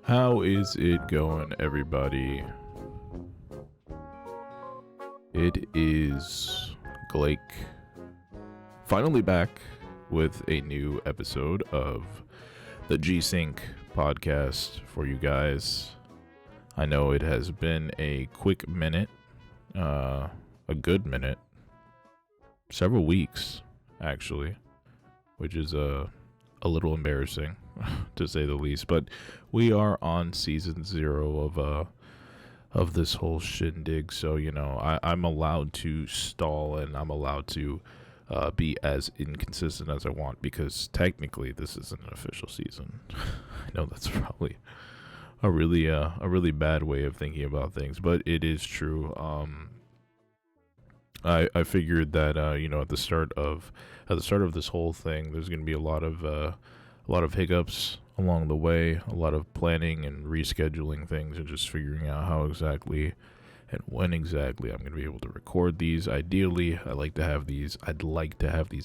How is it going, everybody? It is Glake, finally back with a new episode of the G-SYNCH podcast for you guys. I know it has been a quick minute, a good minute, several weeks, actually, which is a little embarrassing, to say the least, but we are on season 0 of this whole shindig, so, you know, I'm allowed to stall, and I'm allowed to be as inconsistent as I want, because technically this isn't an official season. I know that's probably a really bad way of thinking about things, but it is true. I figured that you know, at the start of this whole thing, there's going to be a lot of hiccups along the way, a lot of planning and rescheduling things, and just figuring out how exactly and when exactly I'm going to be able to record these. Ideally, I'd like to have these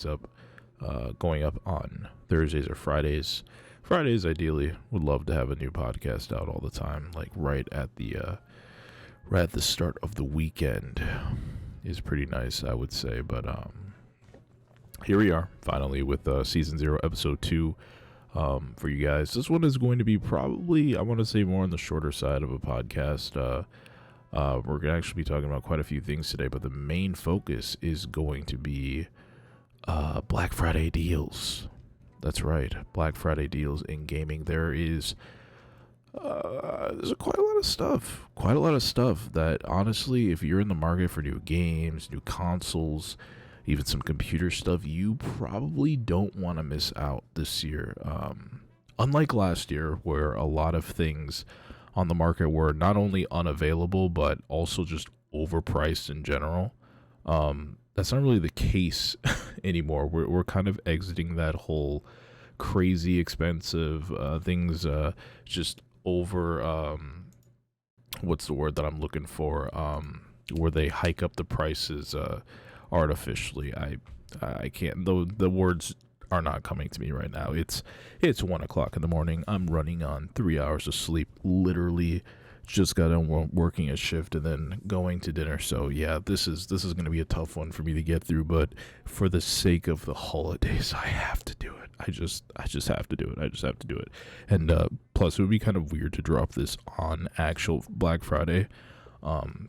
up, going up on Thursdays or Fridays. Fridays, ideally, would love to have a new podcast out all the time, like right at the start of the weekend. Is pretty nice, I would say, but here we are, finally, with season 0, episode 2, for you guys. This one is going to be probably, I want to say, more on the shorter side of a podcast. We're going to actually be talking about quite a few things today, but the main focus is going to be Black Friday deals. That's right, Black Friday deals in gaming. There's quite a lot of stuff that, honestly, if you're in the market for new games, new consoles, even some computer stuff, you probably don't want to miss out this year. Unlike last year, where a lot of things on the market were not only unavailable, but also just overpriced in general. That's not really the case anymore. We're kind of exiting that whole crazy expensive things just over, what's the word that I'm looking for, where they hike up the prices artificially. I can't, the words are not coming to me right now. It's 1 o'clock in the morning. I'm running on 3 hours of sleep, literally. Just got done working a shift and then going to dinner. So yeah, this is going to be a tough one for me to get through, but for the sake of the holidays, I have to do it. I just have to do it. I just have to do it. And plus, it would be kind of weird to drop this on actual Black Friday.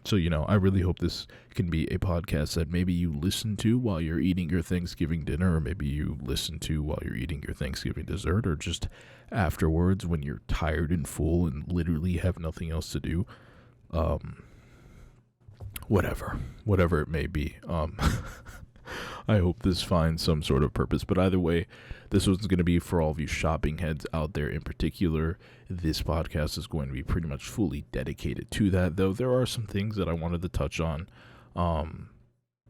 So, you know, I really hope this can be a podcast that maybe you listen to while you're eating your Thanksgiving dinner, or maybe you listen to while you're eating your Thanksgiving dessert, or just afterwards when you're tired and full and literally have nothing else to do. Whatever it may be. I hope this finds some sort of purpose, but either way, this was going to be for all of you shopping heads out there in particular. This podcast is going to be pretty much fully dedicated to that, though there are some things that I wanted to touch on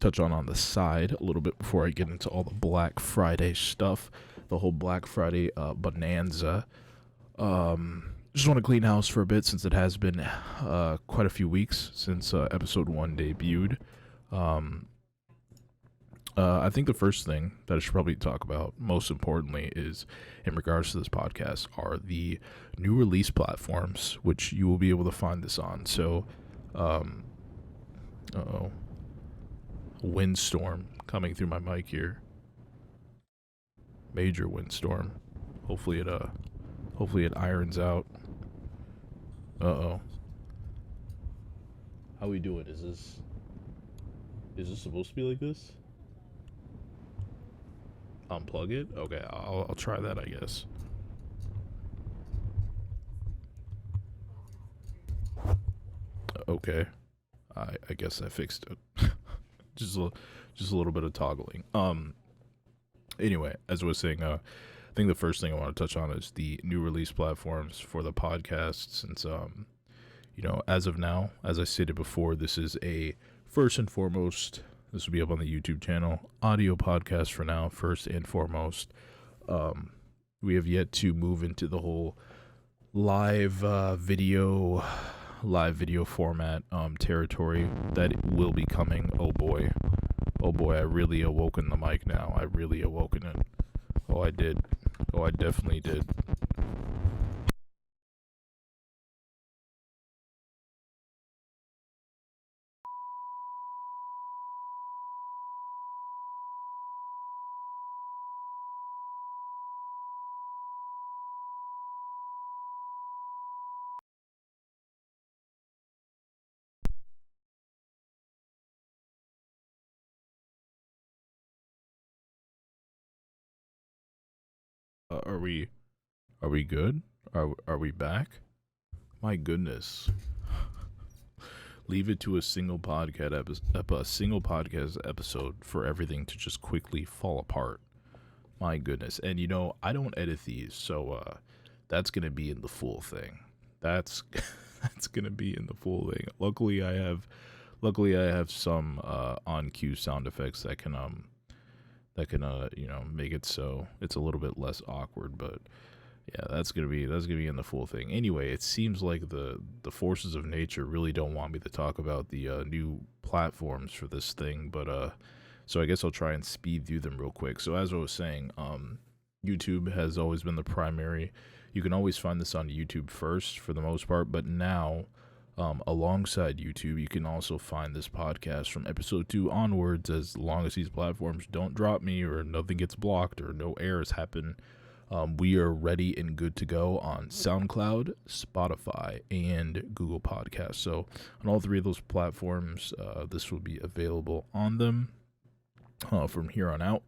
the side a little bit before I get into all the Black Friday stuff, the whole Black Friday bonanza. Just want to clean house for a bit, since it has been quite a few weeks since episode 1 debuted. I think the first thing that I should probably talk about, most importantly, is in regards to this podcast, are the new release platforms, which you will be able to find this on. So, windstorm coming through my mic here. Major windstorm. Hopefully it irons out. How we doing? Is this supposed to be like this? Unplug it? Okay, I'll try that, I guess. Okay, I guess I fixed it. just a little bit of toggling. Anyway, as I was saying, I think the first thing I want to touch on is the new release platforms for the podcast, since you know, as of now, as I stated before, this is a First and foremost, this will be up on the YouTube channel. Audio podcast for now, first and foremost. We have yet to move into the whole live video format territory that will be coming. Oh boy, I really awoken the mic now. I really awoken it. Oh, I did. Oh, I definitely did. Are we good? Are we back? My goodness. Leave it to a single podcast episode for everything to just quickly fall apart. My goodness. And I don't edit these, so that's going to be in the full thing. That's going to be in the full thing. Luckily I have some on cue sound effects that can make it so it's a little bit less awkward, but yeah, that's gonna be in the full thing. Anyway, it seems like the forces of nature really don't want me to talk about the new platforms for this thing, but so I guess I'll try and speed through them real quick. So as I was saying, YouTube has always been the primary. You can always find this on YouTube first for the most part, but now alongside YouTube, you can also find this podcast from episode 2 onwards, as long as these platforms don't drop me or nothing gets blocked or no errors happen. We are ready and good to go on SoundCloud, Spotify, and Google Podcasts. So on all three of those platforms, this will be available on them from here on out.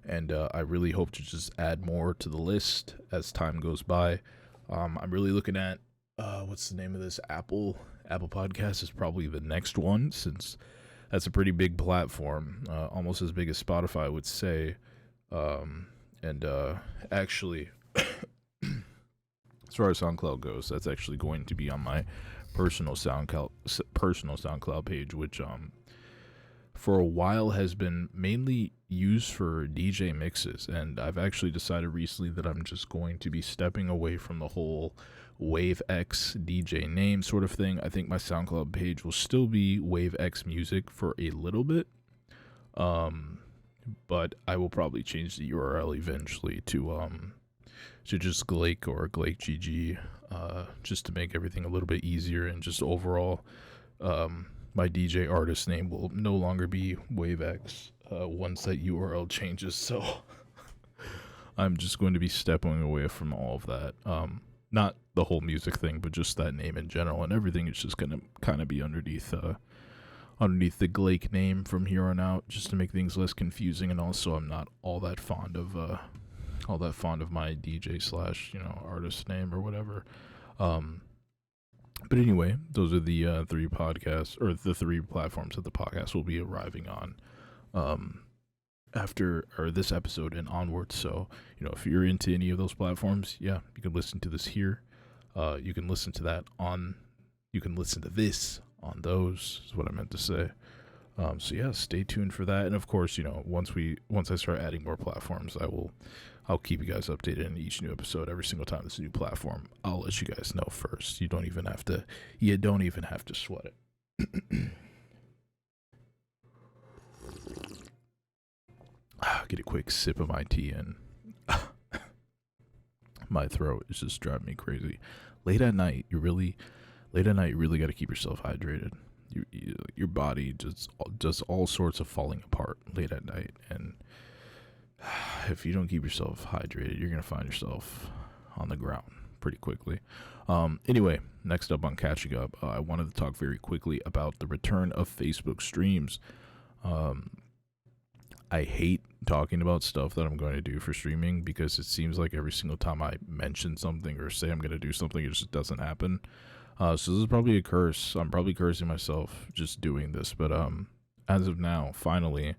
And I really hope to just add more to the list as time goes by. I'm really looking at, what's the name of this? Apple Podcast is probably the next one, since that's a pretty big platform, almost as big as Spotify, I would say. Actually, as far as SoundCloud goes, that's actually going to be on my personal SoundCloud page, which for a while has been mainly used for DJ mixes, and I've actually decided recently that I'm just going to be stepping away from the whole WaveX DJ name sort of thing. I think my SoundCloud page will still be WaveX Music for a little bit, but I will probably change the URL eventually to just Glake or Glake GG, just to make everything a little bit easier, and just overall, my DJ artist name will no longer be WaveX once that URL changes. So I'm just going to be stepping away from all of that. Not the whole music thing, but just that name in general, and everything is just gonna kind of be underneath the Glake name from here on out, just to make things less confusing. And also, I'm not all that fond of my DJ / artist name or whatever. But anyway, those are the three podcasts, or the three platforms that the podcast will be arriving on after this episode and onwards. So if you're into any of those platforms, yeah, you can listen to this here. You can listen to this on those, is what I meant to say. So yeah, stay tuned for that. And of course, once I start adding more platforms, I'll keep you guys updated in each new episode. Every single time there's a new platform, I'll let you guys know first. You don't even have to sweat it. Get a quick sip of my tea, and my throat is just driving me crazy. Late at night, you really got to keep yourself hydrated. Your body just does all sorts of falling apart late at night, and if you don't keep yourself hydrated, you're gonna find yourself on the ground pretty quickly. Anyway, next up on catching up, I wanted to talk very quickly about the return of Facebook streams. I hate talking about stuff that I'm going to do for streaming, because it seems like every single time I mention something or say I'm going to do something, it just doesn't happen. So this is probably a curse. I'm probably cursing myself just doing this. But as of now, finally,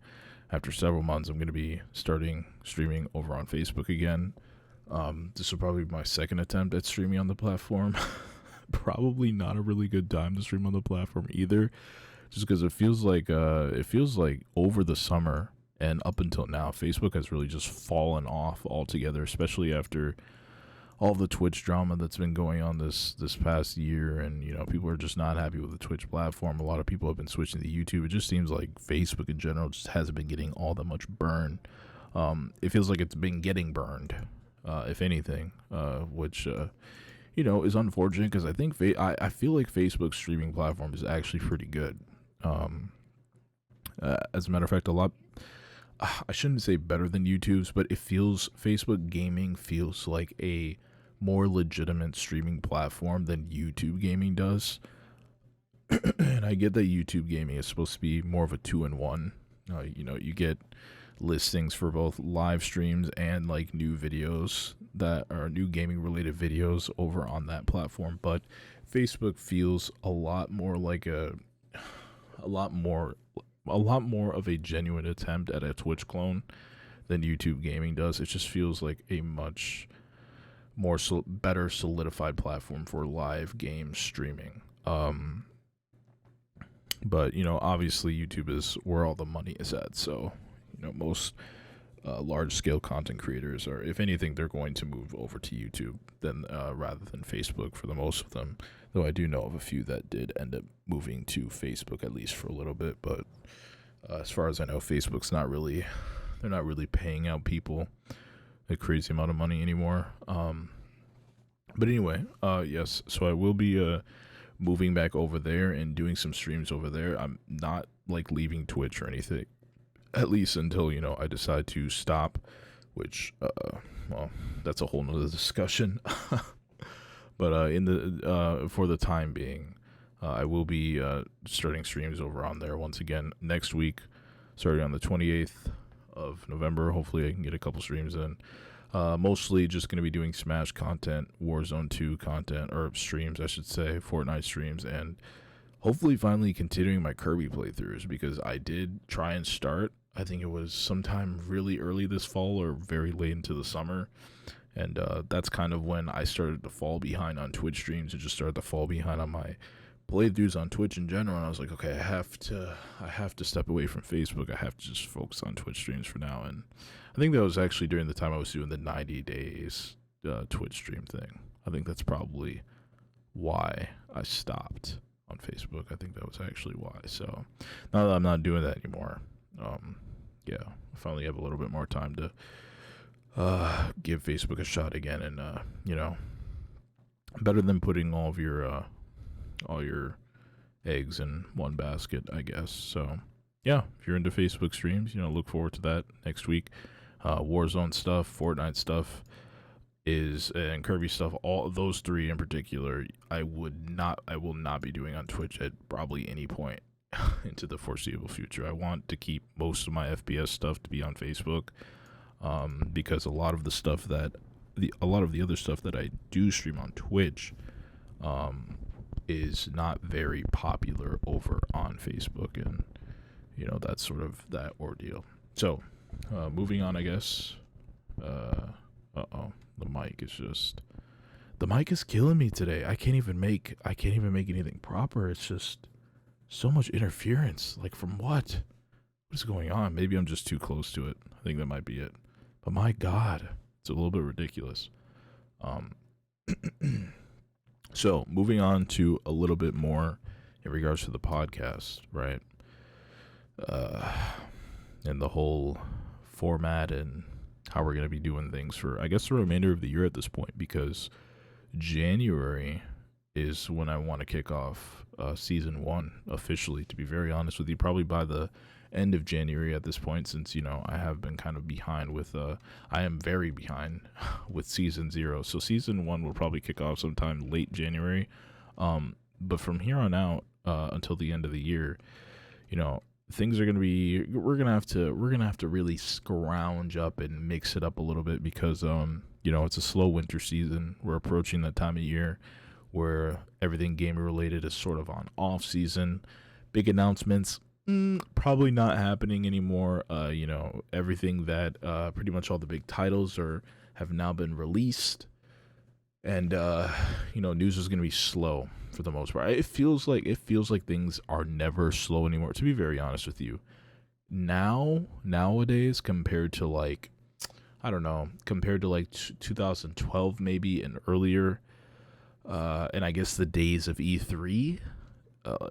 after several months, I'm going to be starting streaming over on Facebook again. This will probably be my second attempt at streaming on the platform. Probably not a really good time to stream on the platform either, just because it feels like over the summer and up until now, Facebook has really just fallen off altogether, especially after all the Twitch drama that's been going on this past year, and people are just not happy with the Twitch platform. A lot of people have been switching to YouTube. It just seems like Facebook in general just hasn't been getting all that much burn. It feels like it's been getting burned, if anything, which is unfortunate, because I think I feel like Facebook's streaming platform is actually pretty good. As a matter of fact, a lot. I shouldn't say better than YouTube's, but Facebook gaming feels like a more legitimate streaming platform than YouTube gaming does. And I get that YouTube gaming is supposed to be more of a 2-in-1. You get listings for both live streams and like new videos that are new gaming related videos over on that platform. But Facebook feels a lot more like a lot more of a genuine attempt at a Twitch clone than YouTube gaming does. It just feels like a much more better solidified platform for live game streaming. But obviously YouTube is where all the money is at. So most large scale content creators are, if anything, they're going to move over to YouTube than rather than Facebook for the most of them. Though I do know of a few that did end up moving to Facebook, at least for a little bit. But as far as I know, they're not really paying out people a crazy amount of money anymore. But anyway, yes, so I will be moving back over there and doing some streams over there. I'm not like leaving Twitch or anything, at least until I decide to stop, which well, that's a whole nother discussion. But for the time being, I will be starting streams over on there once again next week, starting on the 28th of November. Hopefully I can get a couple streams in. Mostly just going to be doing Smash content, Warzone 2 content, or streams, I should say, Fortnite streams, and hopefully finally continuing my Kirby playthroughs, because I did try and start, I think it was sometime really early this fall or very late into the summer, and that's kind of when I started to fall behind on Twitch streams and just started to fall behind on my playthroughs on Twitch in general. And I was like, okay, I have to step away from Facebook. I have to just focus on Twitch streams for now. And I think that was actually during the time I was doing the 90 days Twitch stream thing. I think that's probably why I stopped on Facebook. I think that was actually why. So now that I'm not doing that anymore, yeah, I finally have a little bit more time to give Facebook a shot again. And better than putting all your eggs in one basket, I guess. So yeah, if you're into Facebook streams, look forward to that next week. Warzone stuff, Fortnite stuff and Kirby stuff, all of those three in particular, I will not be doing on Twitch at probably any point into the foreseeable future. I want to keep most of my FPS stuff to be on Facebook, because a lot of the other stuff that I do stream on Twitch is not very popular over on Facebook, and that's sort of that ordeal. So moving on, I guess. The mic is killing me today. I can't even make anything proper. It's just so much interference. Like, from what is going on? Maybe I'm just too close to it. I think that might be it. But my God, it's a little bit ridiculous. So moving on to a little bit more in regards to the podcast, right? And the whole format and how we're going to be doing things for, I guess, the remainder of the year at this point, because January is when I want to kick off season 1 officially, to be very honest with you. Probably by the end of January at this point, since I have been kind of behind with I am very behind with season 0. So season 1 will probably kick off sometime late January, but from here on out until the end of the year, things are going to be, we're going to have to really scrounge up and mix it up a little bit, because it's a slow winter season. We're approaching that time of year where everything gamer related is sort of on off season. Big announcements probably not happening anymore. Everything that pretty much all the big titles have now been released, and news is going to be slow for the most part. It feels like things are never slow anymore, to be very honest with you. Nowadays, compared to like, I don't know, compared to like 2012 maybe and earlier, and I guess the days of E3,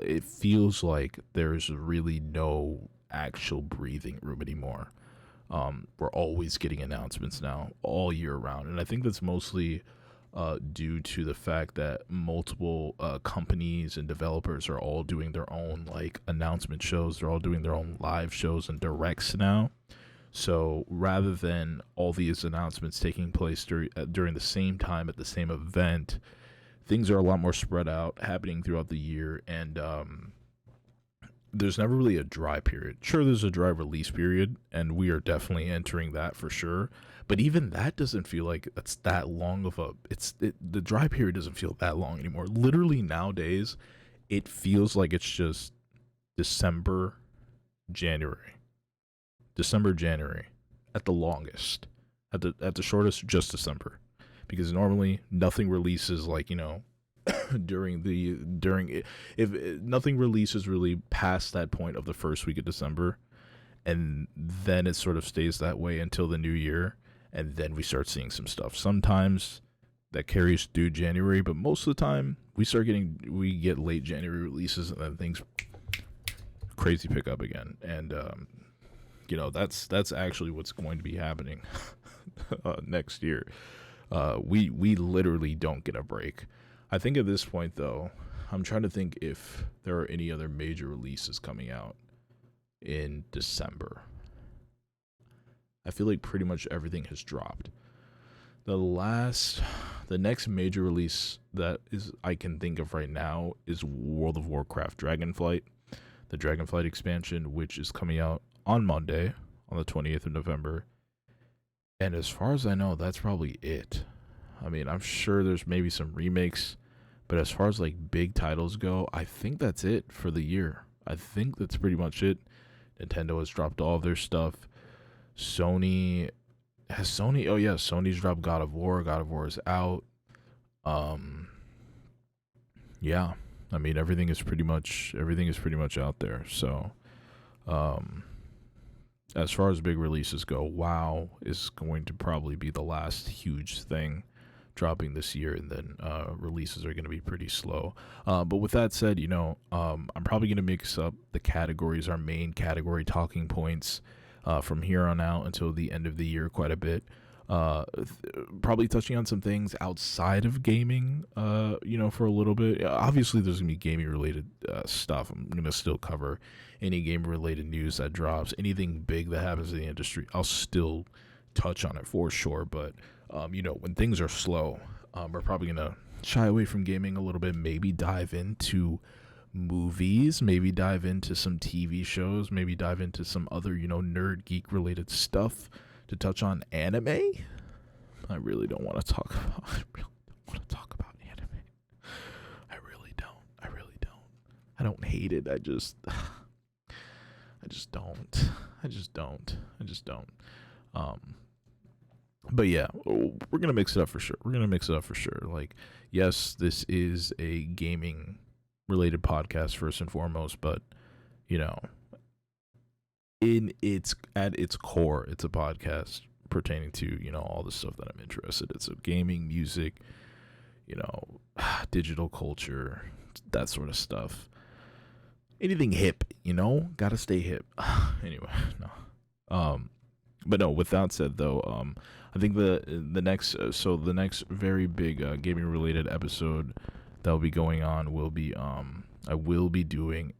it feels like there's really no actual breathing room anymore. We're always getting announcements now all year round, and I think that's mostly due to the fact that multiple companies and developers are all doing their own like announcement shows. They're all doing their own live shows and directs now. So rather than all these announcements taking place during the same time at the same event, things are a lot more spread out, happening throughout the year, and there's never really a dry period. Sure, there's a dry release period, and we are definitely entering that for sure. But even that doesn't feel like it's that long of the dry period doesn't feel that long anymore. Literally nowadays, it feels like it's just December, January at the longest, at the shortest, just December, because normally nothing releases like if nothing releases really past that point of the first week of December, and then it sort of stays that way until the new year, and then we start seeing some stuff. Sometimes that carries through January, but most of the time we get late January releases, and then things crazy pick up again, and that's actually what's going to be happening next year. We literally don't get a break. I think at this point, though, I'm trying to think if there are any other major releases coming out in December. I feel like pretty much everything has dropped. The next major release that I can think of right now is World of Warcraft Dragonflight, the Dragonflight expansion, which is coming out on Monday, on the 20th of November. And as far as I know, that's probably it. I mean, I'm sure there's maybe some remakes, but as far as like big titles go, I think that's it for the year. I think that's pretty much it. Nintendo has dropped all of their stuff. Sony's dropped God of War. God of War is out. Yeah. I mean, everything is pretty much out there. So, as far as big releases go, WoW is going to probably be the last huge thing dropping this year, and then releases are going to be pretty slow. But with that said, I'm probably going to mix up the categories, our main category talking points, from here on out until the end of the year quite a bit. Probably touching on some things outside of gaming, for a little bit. Obviously, there's going to be gaming-related stuff. I'm going to still cover any game-related news that drops, anything big that happens in the industry. I'll still touch on it for sure, but when things are slow, we're probably going to shy away from gaming a little bit, maybe dive into movies, maybe dive into some TV shows, maybe dive into some other, nerd, geek-related stuff. To touch on anime, I really don't want to talk about anime. I really don't. I don't hate it. I just don't. But yeah, we're gonna mix it up for sure. Like, yes, this is a gaming related podcast first and foremost, but at its core, it's a podcast pertaining to all the stuff that I'm interested in. So gaming, music, digital culture, that sort of stuff. Anything hip, gotta stay hip. Anyway, no. But no. With that said, though, I think the next very big gaming related episode that will be going on will be I will be doing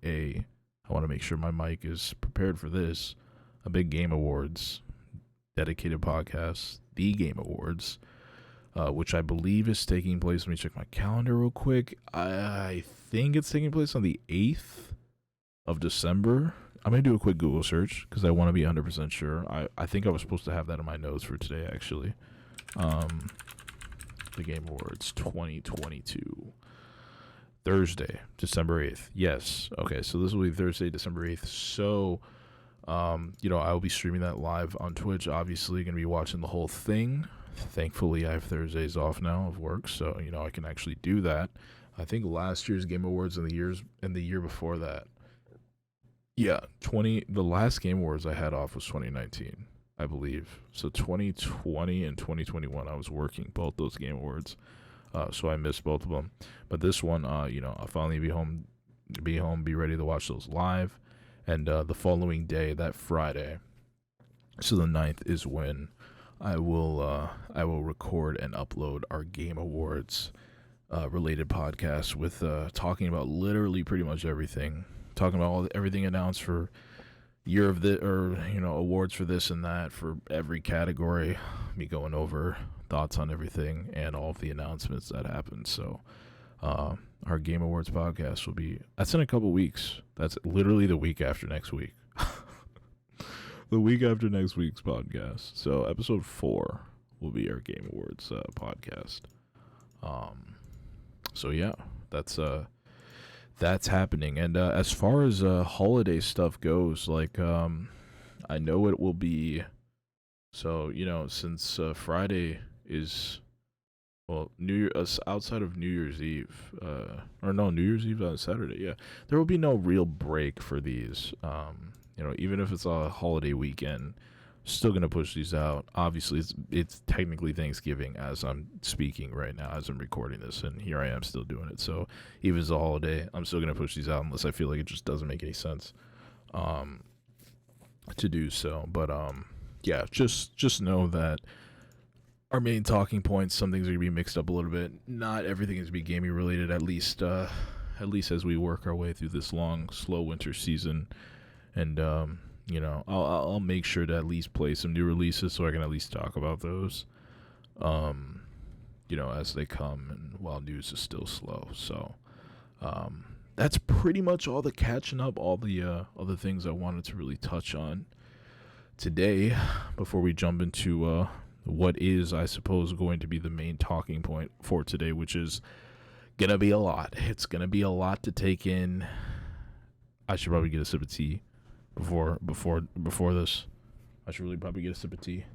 I want to make sure my mic is prepared for this. A big Game Awards dedicated podcast, the Game Awards, which I believe is taking place. Let me check my calendar real quick. I think it's taking place on the 8th of December. I'm going to do a quick Google search because I want to be 100% sure. I think I was supposed to have that in my notes for today, actually. The Game Awards 2022. Thursday, December 8th. Yes. Okay, so this will be Thursday, December 8th. So, I will be streaming that live on Twitch. Obviously, going to be watching the whole thing. Thankfully, I have Thursdays off now of work, so I can actually do that. I think last year's Game Awards and the year before that. Yeah, the last Game Awards I had off was 2019, I believe. So 2020 and 2021, I was working both those Game Awards, so I missed both of them. But this one, I'll finally be ready to watch those live, and the following day, that Friday, so the 9th is when I will record and upload our Game Awards related podcast with talking about literally pretty much everything. Talking about everything announced for year of the awards for this and that for every category. Me going over thoughts on everything and all of the announcements that happened. So our Game Awards podcast that's in a couple weeks. That's literally the week after next week. The week after next week's podcast. So episode 4 will be our Game Awards podcast. So yeah, that's happening. And as far as holiday stuff goes, like I know it will be. So since Friday is New Year, outside of New Year's Eve, New Year's Eve on Saturday. Yeah, there will be no real break for these. Even if it's a holiday weekend, still gonna push these out. Obviously, it's technically Thanksgiving as I'm speaking right now, as I'm recording this, and here I am still doing it. So even if it's a holiday, I'm still gonna push these out unless I feel like it just doesn't make any sense to do so. But yeah, just know that our main talking points, some things are gonna be mixed up a little bit. Not everything is to be gaming related, at least as we work our way through this long, slow winter season. And I'll make sure to at least play some new releases so I can at least talk about those, as they come and while news is still slow. So that's pretty much all the catching up, all the other things I wanted to really touch on today before we jump into what is, I suppose, going to be the main talking point for today, which is going to be a lot. It's going to be a lot to take in. I should probably get a sip of tea. Before this, I should really probably get a sip of tea.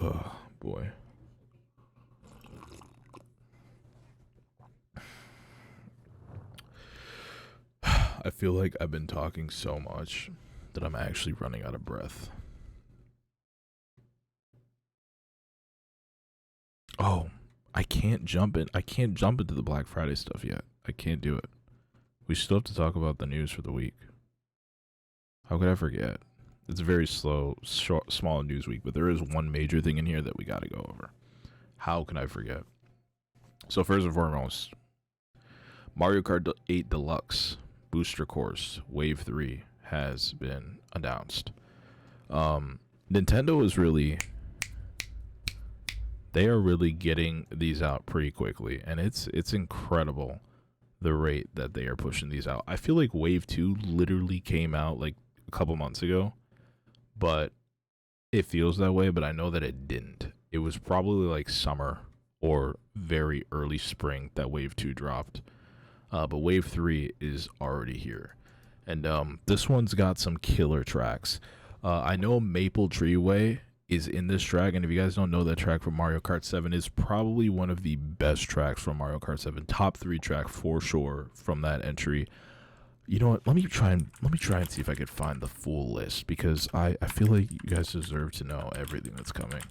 Oh boy. I feel like I've been talking so much that I'm actually running out of breath. Oh, I can't jump into the Black Friday stuff yet. I can't do it. We still have to talk about the news for the week. How could I forget? It's a very slow, small news week, but there is one major thing in here that we got to go over. How can I forget? So first and foremost, Mario Kart 8 Deluxe Booster Course Wave 3 has been announced. Nintendo is they are really getting these out pretty quickly, and it's incredible the rate that they are pushing these out. I feel like Wave 2 literally came out like a couple months ago, but it feels that way, but I know that it didn't. It was probably like summer or very early spring that Wave 2 dropped. But Wave 3 is already here. And this one's got some killer tracks. I know Maple Tree Way is in this track, and if you guys don't know, that track from Mario Kart 7 is probably one of the best tracks from Mario Kart 7. Top 3 track for sure from that entry. You know what? Let me try and see if I could find the full list, because I feel like you guys deserve to know everything that's coming.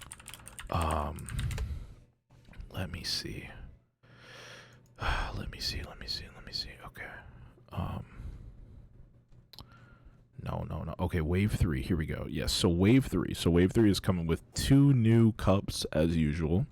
Let me see. Let me see. Okay. No. Okay, Wave 3. Here we go. Yes, so Wave 3. So Wave 3 is coming with 2 new cups as usual.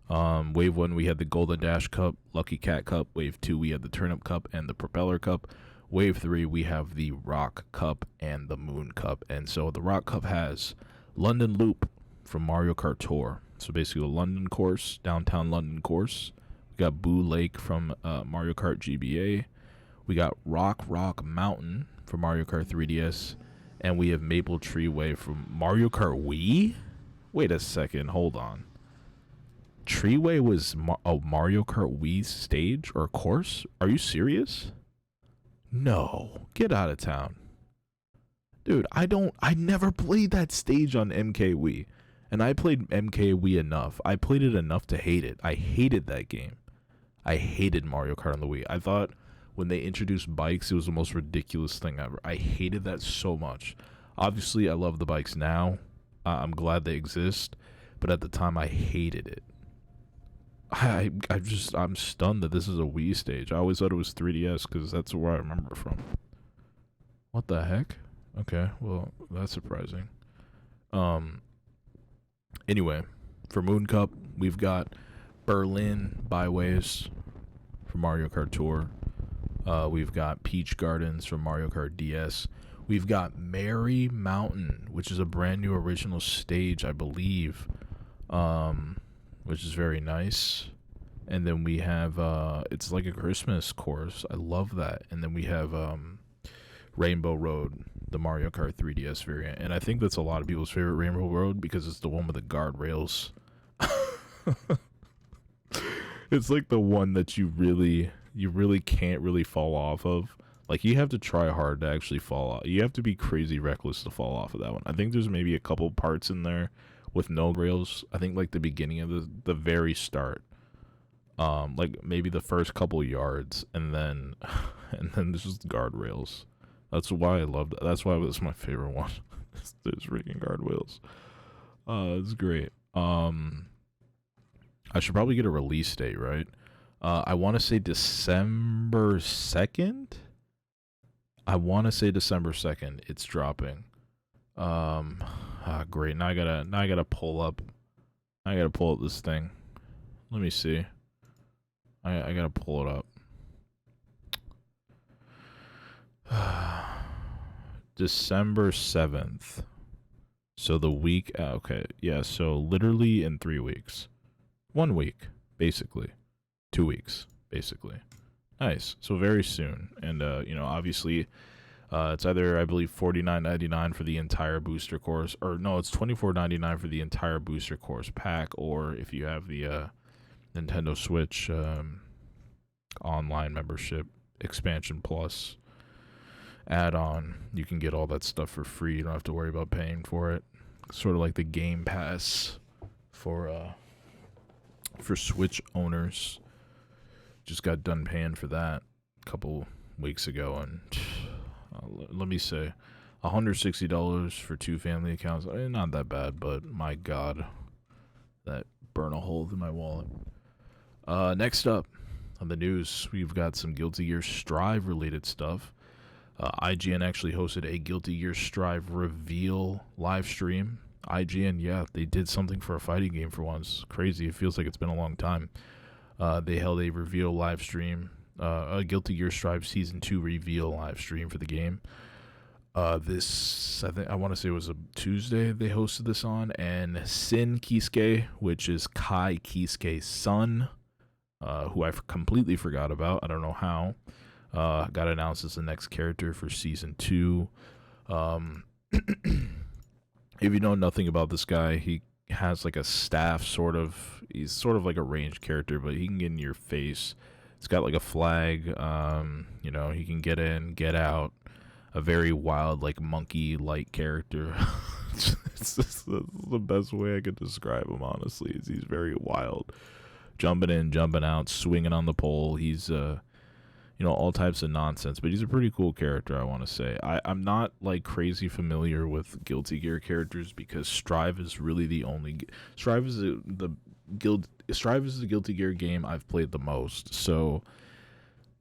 Wave 1, we had the Golden Dash Cup, Lucky Cat Cup. Wave 2, we had the Turnip Cup and the Propeller Cup. Wave 3, we have the Rock Cup and the Moon Cup. And so the Rock Cup has London Loop from Mario Kart Tour. So basically a London course, downtown London course. We got Boo Lake from Mario Kart GBA. We got Rock Mountain from Mario Kart 3DS. And we have Maple Tree Way from Mario Kart Wii? Wait a second, hold on. Treeway was a Mario Kart Wii stage or course? Are you serious? No, get out of town. Dude, I never played that stage on MK Wii. And I played MK Wii enough. I played it enough to hate it. I hated that game. I hated Mario Kart on the Wii. I thought when they introduced bikes, it was the most ridiculous thing ever. I hated that so much. Obviously, I love the bikes now. I'm glad they exist. But at the time, I hated it. I'm stunned that this is a Wii stage. I always thought it was 3DS because that's where I remember it from. What the heck? Okay, well, that's surprising. Anyway, for Moon Cup, we've got Berlin Byways for Mario Kart Tour. We've got Peach Gardens from Mario Kart DS. We've got Merry Mountain, which is a brand new original stage, I believe, which is very nice. And then we have, it's like a Christmas course. I love that. And then we have Rainbow Road, the Mario Kart 3DS variant. And I think that's a lot of people's favorite Rainbow Road because it's the one with the guardrails. It's like the one that you really can't really fall off of. Like, you have to try hard to actually fall off. You have to be crazy reckless to fall off of that one. I think there's maybe a couple parts in there with no rails. I think like the beginning of the very start. Like maybe the first couple yards, and then there's just guardrails. That's why I loved it. That's why it was my favorite one. There's freaking guardrails. It's great. I should probably get a release date, right? I want to say December 2nd. I want to say December 2nd. It's dropping. Great. Now I gotta pull up. I gotta pull up this thing. Let me see. I gotta pull it up. December 7th. So the week. Okay. Yeah. So literally in 3 weeks. 1 week, basically. 2 weeks, basically. Nice. So very soon. And, obviously, it's either, I believe, $49.99 for the entire booster course. Or, no, it's $24.99 for the entire booster course pack. Or if you have the Nintendo Switch online membership, Expansion Plus add-on, you can get all that stuff for free. You don't have to worry about paying for it. Sort of like the Game Pass for Switch owners. Just got done paying for that a couple weeks ago, and let me say, $160 for 2 family accounts. Not that bad, but my God, that burned a hole through my wallet. Next up on the news, we've got some Guilty Gear Strive related stuff. IGN actually hosted a Guilty Gear Strive reveal live stream. IGN, yeah, they did something for a fighting game for once. Crazy. It feels like it's been a long time. They held a reveal live stream, a Guilty Gear Strive Season 2 reveal live stream for the game. I want to say it was a Tuesday they hosted this on, and Sin Kisuke, which is Kai Kisuke's son, who I completely forgot about. I don't know how. Got announced as the next character for Season 2. If you know nothing about this guy, he has like a staff sort of. He's sort of like a ranged character, but he can get in your face. It's got like a flag. He can get in, get out. A very wild, like monkey-like character. It's the best way I could describe him, honestly. Is he's very wild, jumping in, jumping out, swinging on the pole. He's all types of nonsense, but he's a pretty cool character, I want to say. I'm not like crazy familiar with Guilty Gear characters because Strive is really the only Strive is the Guilty Gear game I've played the most. So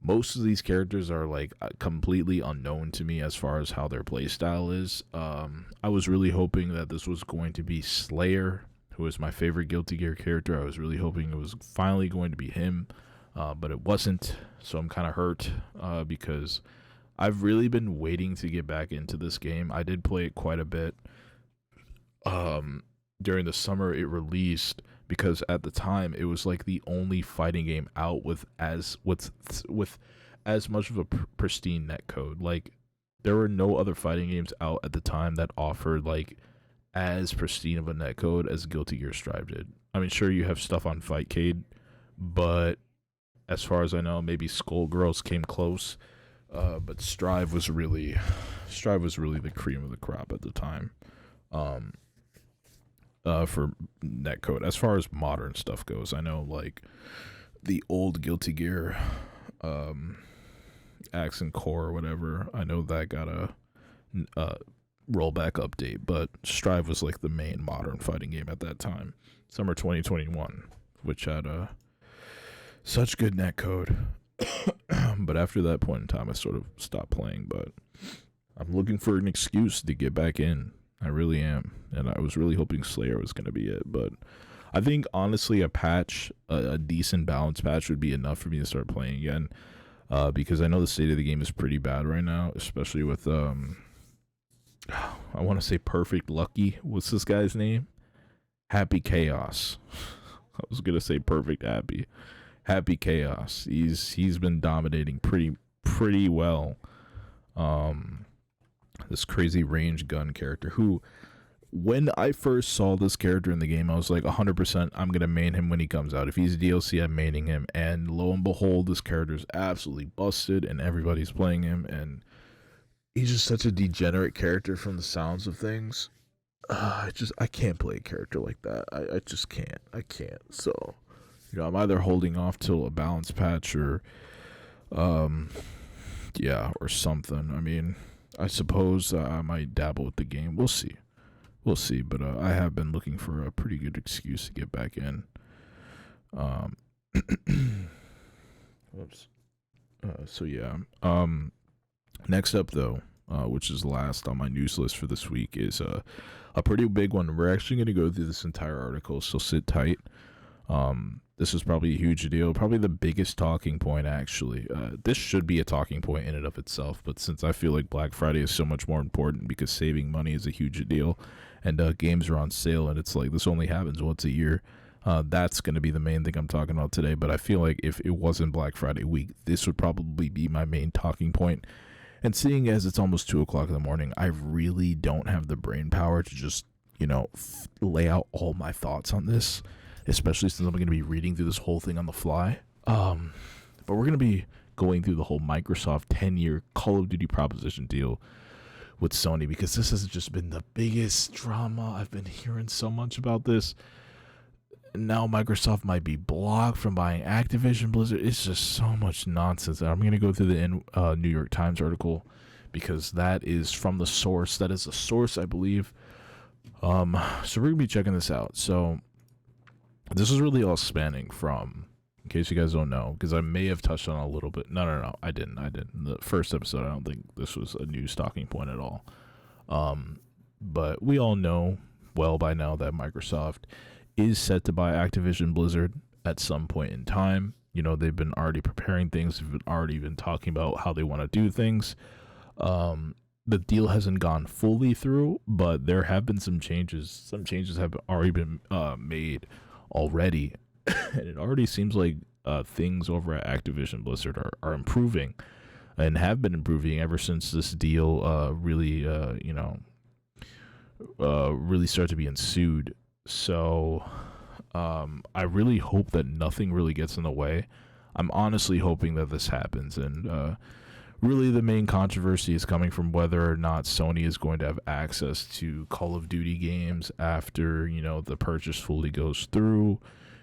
most of these characters are like completely unknown to me as far as how their playstyle is. I was really hoping that this was going to be Slayer, who is my favorite Guilty Gear character. I was really hoping it was finally going to be him. But it wasn't, so I'm kind of hurt because I've really been waiting to get back into this game. I did play it quite a bit during the summer it released, because at the time it was like the only fighting game out with as much of a pristine netcode. Like, there were no other fighting games out at the time that offered like as pristine of a netcode as Guilty Gear Strive did. I mean, sure, you have stuff on Fightcade, but as far as I know, maybe Skullgirls came close. But Strive was really the cream of the crop at the time. Um, for netcode. As far as modern stuff goes, I know like the old Guilty Gear, Axe and Core or whatever. I know that got a rollback update, but Strive was like the main modern fighting game at that time, summer 2021, which had such good netcode. But after that point in time, I sort of stopped playing. But I'm looking for an excuse to get back in. I really am, and I was really hoping Slayer was going to be it. But I think honestly, a patch, a decent balanced patch, would be enough for me to start playing again. Because I know the state of the game is pretty bad right now, especially with I want to say Perfect Lucky. What's this guy's name? Happy Chaos. I was gonna say Perfect Happy Chaos. He's been dominating pretty well. This crazy range gun character who, when I first saw this character in the game, I was like 100% I'm gonna main him when he comes out. If he's DLC, I'm maining him. And lo and behold, this character is absolutely busted, and everybody's playing him. And he's just such a degenerate character from the sounds of things. I can't play a character like that. I just can't. I can't. So, I'm either holding off till a balance patch or or something. I mean, I suppose I might dabble with the game. We'll see. But I have been looking for a pretty good excuse to get back in. Whoops. So yeah. Next up though, which is last on my news list for this week, is a pretty big one. We're actually going to go through this entire article, so sit tight. This is probably a huge deal, probably the biggest talking point, actually. This should be a talking point in and of itself, but since I feel like Black Friday is so much more important because saving money is a huge deal, and games are on sale, and it's like this only happens once a year, that's going to be the main thing I'm talking about today. But I feel like if it wasn't Black Friday week, this would probably be my main talking point. And seeing as it's almost 2 o'clock in the morning, I really don't have the brain power to just, lay out all my thoughts on this, especially since I'm going to be reading through this whole thing on the fly. But we're going to be going through the whole Microsoft 10-year Call of Duty proposition deal with Sony, because this has just been the biggest drama. I've been hearing so much about this. Now Microsoft might be blocked from buying Activision Blizzard. It's just so much nonsense. And I'm going to go through the New York Times article because that is from the source. That is a source, I believe. So we're going to be checking this out. So this is really all spanning from, in case you guys don't know, because I may have touched on a little bit. No, I didn't. In the first episode, I don't think this was a news talking point at all. But we all know well by now that Microsoft is set to buy Activision Blizzard at some point in time. They've been already preparing things. They've already been talking about how they want to do things. The deal hasn't gone fully through, but there have been some changes. Some changes have already been made already. And it already seems like things over at Activision Blizzard are improving and have been improving ever since this deal really started to be ensued. So I really hope that nothing really gets in the way. I'm honestly hoping that this happens. And really the main controversy is coming from whether or not Sony is going to have access to Call of Duty games after, the purchase fully goes through.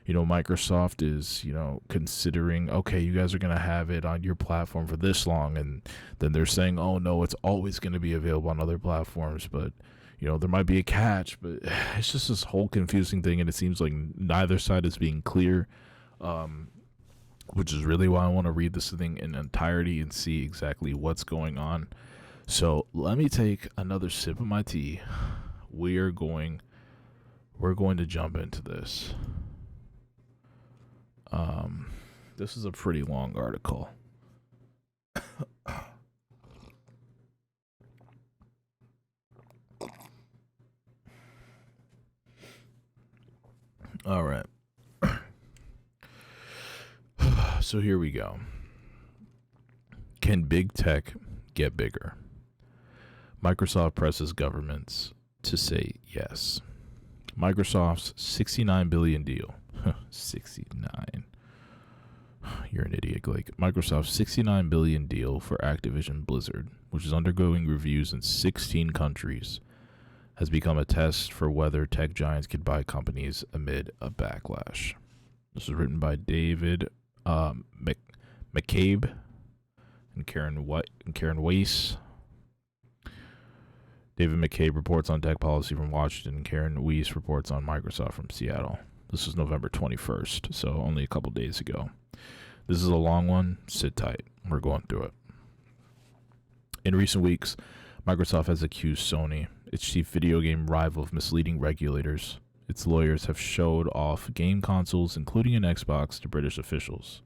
Microsoft is, considering, okay, you guys are going to have it on your platform for this long. And then they're saying, oh, no, it's always going to be available on other platforms. But there might be a catch, but it's just this whole confusing thing, and it seems like neither side is being clear, which is really why I want to read this thing in entirety and see exactly what's going on. So let me take another sip of my tea. We're going to jump into this. This is a pretty long article. All right. So here we go. Can big tech get bigger? Microsoft presses governments to say yes. Microsoft's $69 billion deal. 69. You're an idiot, Blake. Microsoft's $69 billion deal for Activision Blizzard, which is undergoing reviews in 16 countries, has become a test for whether tech giants could buy companies amid a backlash. This is written by David McCabe and Karen Weiss. David McCabe reports on tech policy from Washington, and Karen Weiss reports on Microsoft from Seattle. This is November 21st, so only a couple days ago. This is a long one. Sit tight. We're going through it. In recent weeks, Microsoft has accused Sony, its chief video game rival, of misleading regulators. Its lawyers have showed off game consoles, including an Xbox, to British officials.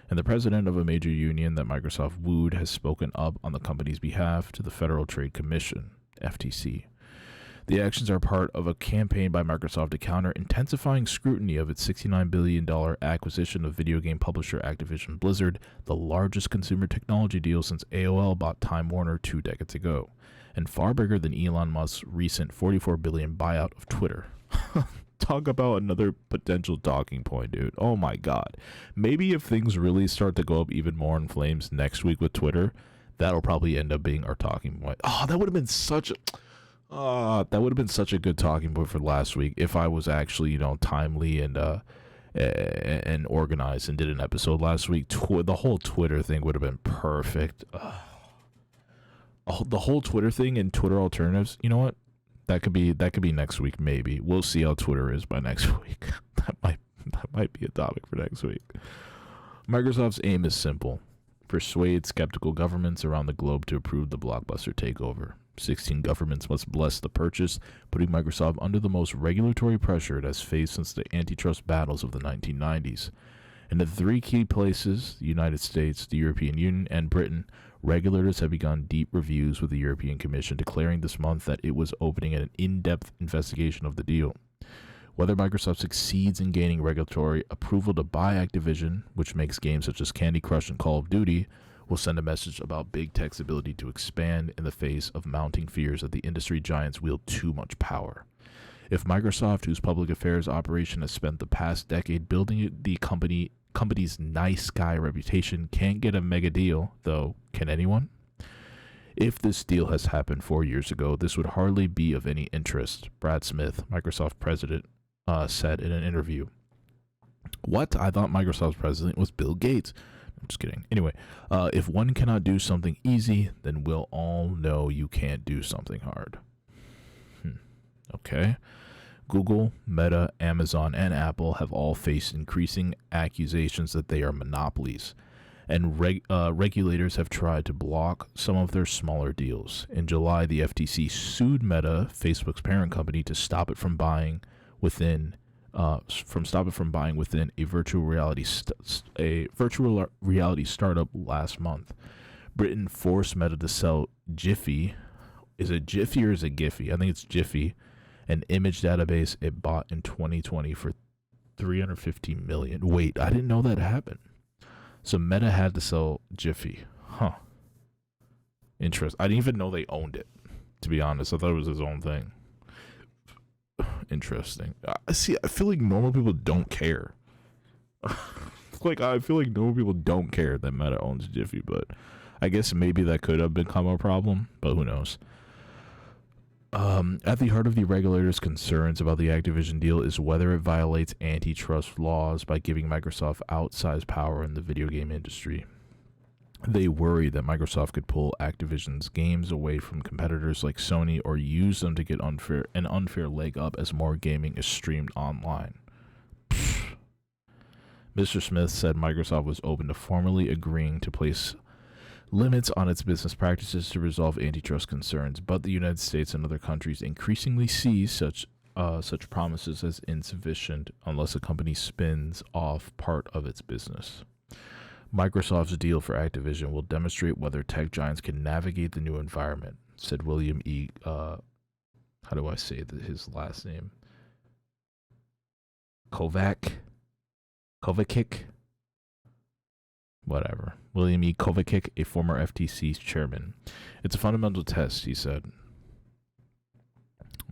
And the president of a major union that Microsoft wooed has spoken up on the company's behalf to the Federal Trade Commission, FTC. The actions are part of a campaign by Microsoft to counter intensifying scrutiny of its $69 billion acquisition of video game publisher Activision Blizzard, the largest consumer technology deal since AOL bought Time Warner 2 decades ago, and far bigger than Elon Musk's recent $44 billion buyout of Twitter. Talk about another potential talking point, dude. Oh my god. Maybe if things really start to go up even more in flames next week with Twitter, that'll probably end up being our talking point. Oh, that would have been such a good talking point for last week if I was actually, timely and organized and did an episode last week. The whole Twitter thing would have been perfect. The whole Twitter thing and Twitter alternatives. You know what? That could be next week. Maybe we'll see how Twitter is by next week. That might be a topic for next week. Microsoft's aim is simple: persuade skeptical governments around the globe to approve the blockbuster takeover. 16 governments must bless the purchase, putting Microsoft under the most regulatory pressure it has faced since the antitrust battles of the 1990s. In the three key places, the United States, the European Union, and Britain, regulators have begun deep reviews with the European Commission, declaring this month that it was opening an in-depth investigation of the deal. Whether Microsoft succeeds in gaining regulatory approval to buy Activision, which makes games such as Candy Crush and Call of Duty, will send a message about big tech's ability to expand in the face of mounting fears that the industry giants wield too much power. If Microsoft, whose public affairs operation has spent the past decade building the company's nice guy reputation, can't get a mega deal, though, can anyone? If this deal has happened 4 years ago, this would hardly be of any interest, Brad Smith, Microsoft president, said in an interview. What? I thought Microsoft's president was Bill Gates. I'm just kidding. Anyway, if one cannot do something easy, then we'll all know you can't do something hard. Okay. Google, Meta, Amazon, and Apple have all faced increasing accusations that they are monopolies, and regulators have tried to block some of their smaller deals. In July, the FTC sued Meta, Facebook's parent company, to stop it from buying within a virtual reality startup last month. Britain forced Meta to sell Jiffy. Is it Jiffy or is it Giphy? I think it's Jiffy, an image database it bought in 2020 for $350 million. Wait, I didn't know that happened. So Meta had to sell Jiffy. Huh. Interesting. I didn't even know they owned it, to be honest. I thought it was his own thing. Interesting. I feel like normal people don't care. I feel like normal people don't care that Meta owns Jiffy, but I guess maybe that could have become a problem, but who knows. At the heart of the regulators' concerns about the Activision deal is whether it violates antitrust laws by giving Microsoft outsized power in the video game industry. They worry that Microsoft could pull Activision's games away from competitors like Sony or use them to get an unfair leg up as more gaming is streamed online. Mr. Smith said Microsoft was open to formally agreeing to place limits on its business practices to resolve antitrust concerns, but the United States and other countries increasingly see such promises as insufficient unless a company spins off part of its business. Microsoft's deal for Activision will demonstrate whether tech giants can navigate the new environment, said William E. How do I say his last name? Kovacic? Whatever. William E. Kovacic, a former FTC chairman. It's a fundamental test, he said.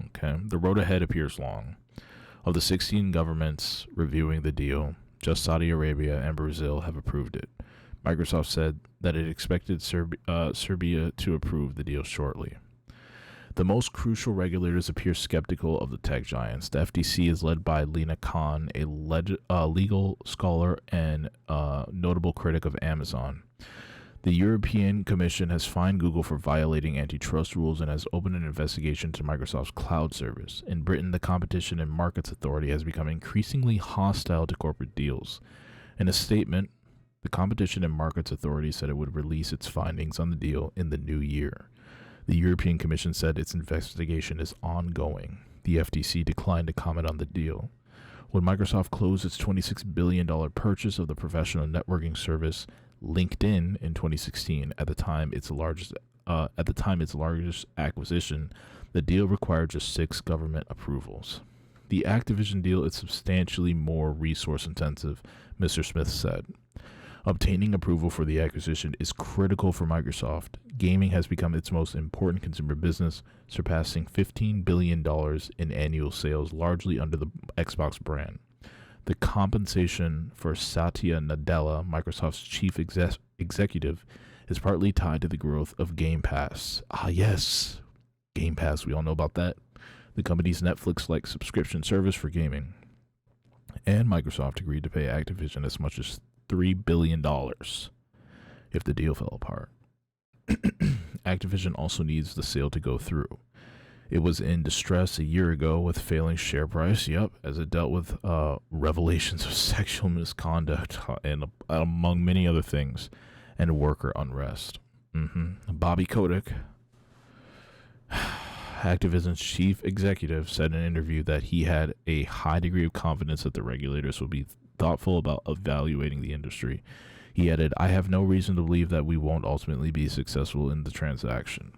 Okay. The road ahead appears long. Of the 16 governments reviewing the deal, just Saudi Arabia and Brazil have approved it. Microsoft said that it expected Serbia to approve the deal shortly. The most crucial regulators appear skeptical of the tech giants. The FTC is led by Lena Khan, a legal scholar and notable critic of Amazon. The European Commission has fined Google for violating antitrust rules and has opened an investigation into Microsoft's cloud service. In Britain, the Competition and Markets Authority has become increasingly hostile to corporate deals. In a statement, the Competition and Markets Authority said it would release its findings on the deal in the new year. The European Commission said its investigation is ongoing. The FTC declined to comment on the deal. When Microsoft closed its $26 billion purchase of the professional networking service LinkedIn in 2016, at the time its largest acquisition, the deal required just 6 government approvals. The Activision deal is substantially more resource intensive, Mr. Smith said. Obtaining approval for the acquisition is critical for Microsoft. Gaming has become its most important consumer business, surpassing $15 billion in annual sales, largely under the Xbox brand. The compensation for Satya Nadella, Microsoft's chief executive, is partly tied to the growth of Game Pass. Ah, yes, Game Pass, we all know about that. The company's Netflix-like subscription service for gaming. And Microsoft agreed to pay Activision as much as $3 billion if the deal fell apart. Activision also needs the sale to go through. It was in distress a year ago with failing share price, as it dealt with revelations of sexual misconduct and among many other things, and worker unrest. Bobby Kotick, Activision's chief executive, said in an interview that he had a high degree of confidence that the regulators would be thoughtful about evaluating the industry. He added, "I have no reason to believe that we won't ultimately be successful in the transaction."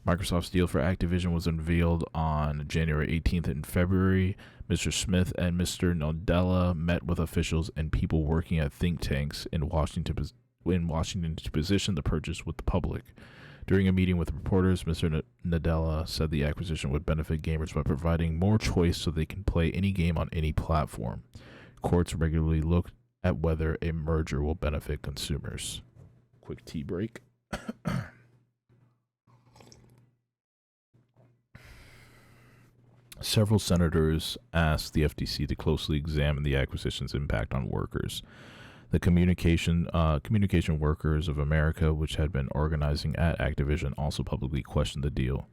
Microsoft's deal for Activision was unveiled on January 18th. In February, Mr. Smith and Mr. Nadella met with officials and people working at think tanks in Washington to position the purchase with the public. During a meeting with reporters, Mr. Nadella said the acquisition would benefit gamers by providing more choice so they can play any game on any platform. Courts regularly look at whether a merger will benefit consumers. Quick tea break. Several senators asked the FTC to closely examine the acquisition's impact on workers. The Communication Workers of America, which had been organizing at Activision, also publicly questioned the deal.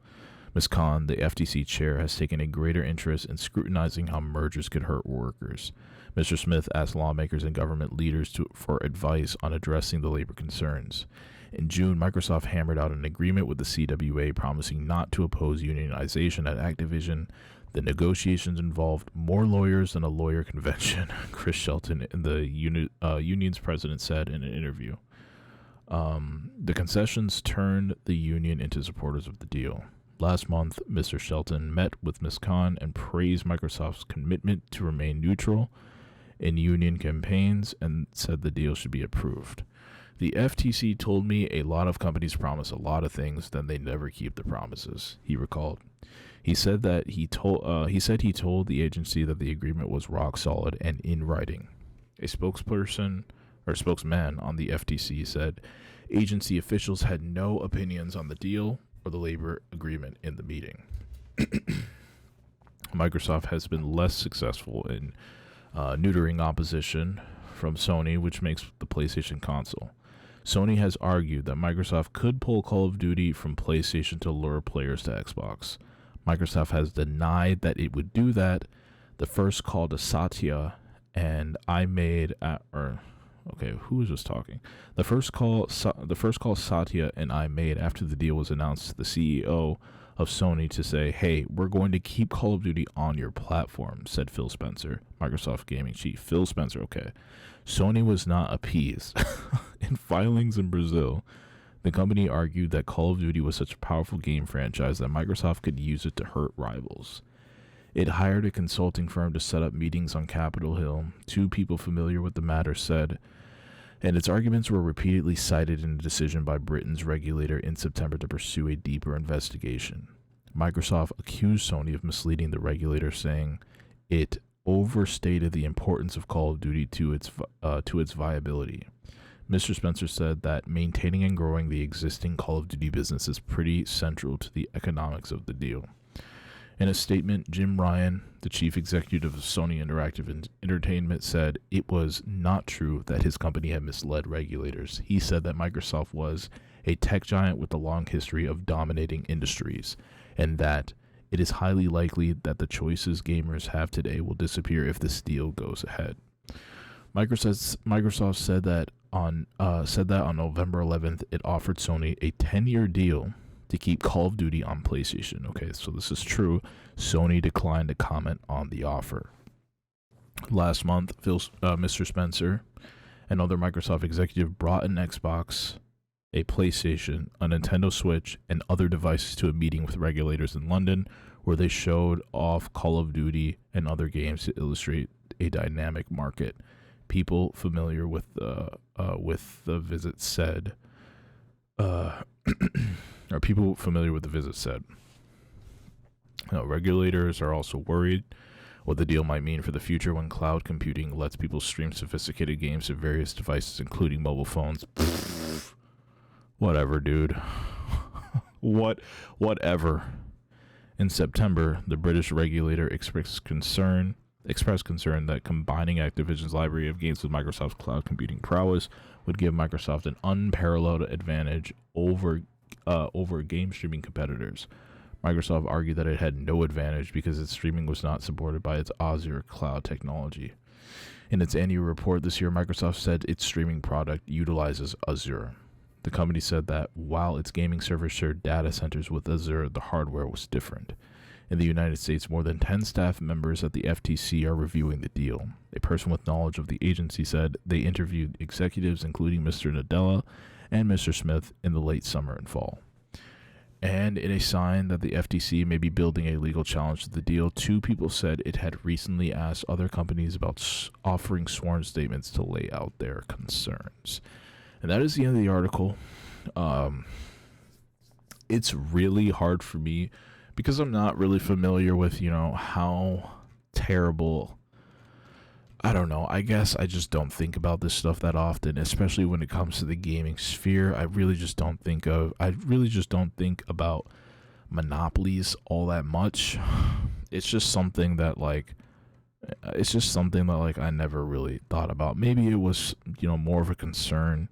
Ms. Khan, the FTC chair, has taken a greater interest in scrutinizing how mergers could hurt workers. Mr. Smith asked lawmakers and government leaders for advice on addressing the labor concerns. In June, Microsoft hammered out an agreement with the CWA promising not to oppose unionization at Activision. The negotiations involved more lawyers than a lawyer convention, Chris Shelton, the union's president, said in an interview. The concessions turned the union into supporters of the deal. Last month, Mr. Shelton met with Ms. Khan and praised Microsoft's commitment to remain neutral in union campaigns and said the deal should be approved. The FTC told me a lot of companies promise a lot of things, then they never keep the promises, he recalled. He said that he told the agency that the agreement was rock solid and in writing. A spokesman on the FTC said agency officials had no opinions on the deal or the labor agreement in the meeting. Microsoft has been less successful in neutering opposition from Sony, which makes the PlayStation console. Sony has argued that Microsoft could pull Call of Duty from PlayStation to lure players to Xbox. Microsoft has denied that it would do that. The first call to Satya and I made, who was just talking? The first call Satya and I made after the deal was announced to the CEO of Sony to say, "Hey, we're going to keep Call of Duty on your platform," said Phil Spencer, Microsoft gaming chief. Phil Spencer, okay. Sony was not appeased. In filings in Brazil, the company argued that Call of Duty was such a powerful game franchise that Microsoft could use it to hurt rivals. It hired a consulting firm to set up meetings on Capitol Hill, 2 people familiar with the matter said, and its arguments were repeatedly cited in a decision by Britain's regulator in September to pursue a deeper investigation. Microsoft accused Sony of misleading the regulator, saying it overstated the importance of Call of Duty to its viability. Mr. Spencer said that maintaining and growing the existing Call of Duty business is pretty central to the economics of the deal. In a statement, Jim Ryan, the chief executive of Sony Interactive Entertainment, said it was not true that his company had misled regulators. He said that Microsoft was a tech giant with a long history of dominating industries, and that it is highly likely that the choices gamers have today will disappear if this deal goes ahead. Microsoft said that on November 11th, it offered Sony a 10-year deal to keep Call of Duty on PlayStation. Okay, so this is true. Sony declined to comment on the offer. Last month, Mr. Spencer, another Microsoft executive, brought an Xbox, a PlayStation, a Nintendo Switch, and other devices to a meeting with regulators in London, where they showed off Call of Duty and other games to illustrate a dynamic market. People familiar with the visit said, or people familiar with the visit said, regulators are also worried what the deal might mean for the future when cloud computing lets people stream sophisticated games to various devices, including mobile phones. Whatever, dude. Whatever. In September, the British regulator expressed concern that combining Activision's library of games with Microsoft's cloud computing prowess would give Microsoft an unparalleled advantage over game streaming competitors. Microsoft argued that it had no advantage because its streaming was not supported by its Azure cloud technology. In its annual report this year, Microsoft said its streaming product utilizes Azure. The company said that while its gaming servers shared data centers with Azure, the hardware was different. In the United States, more than 10 staff members at the FTC are reviewing the deal. A person with knowledge of the agency said they interviewed executives including Mr. Nadella and Mr. Smith in the late summer and fall. And in a sign that the FTC may be building a legal challenge to the deal, 2 people said it had recently asked other companies about offering sworn statements to lay out their concerns. And that is the end of the article. It's really hard for me because I'm not really familiar with, how terrible. I don't know. I guess I just don't think about this stuff that often, especially when it comes to the gaming sphere. I really just don't think about monopolies all that much. It's just something that I never really thought about. Maybe it was, more of a concern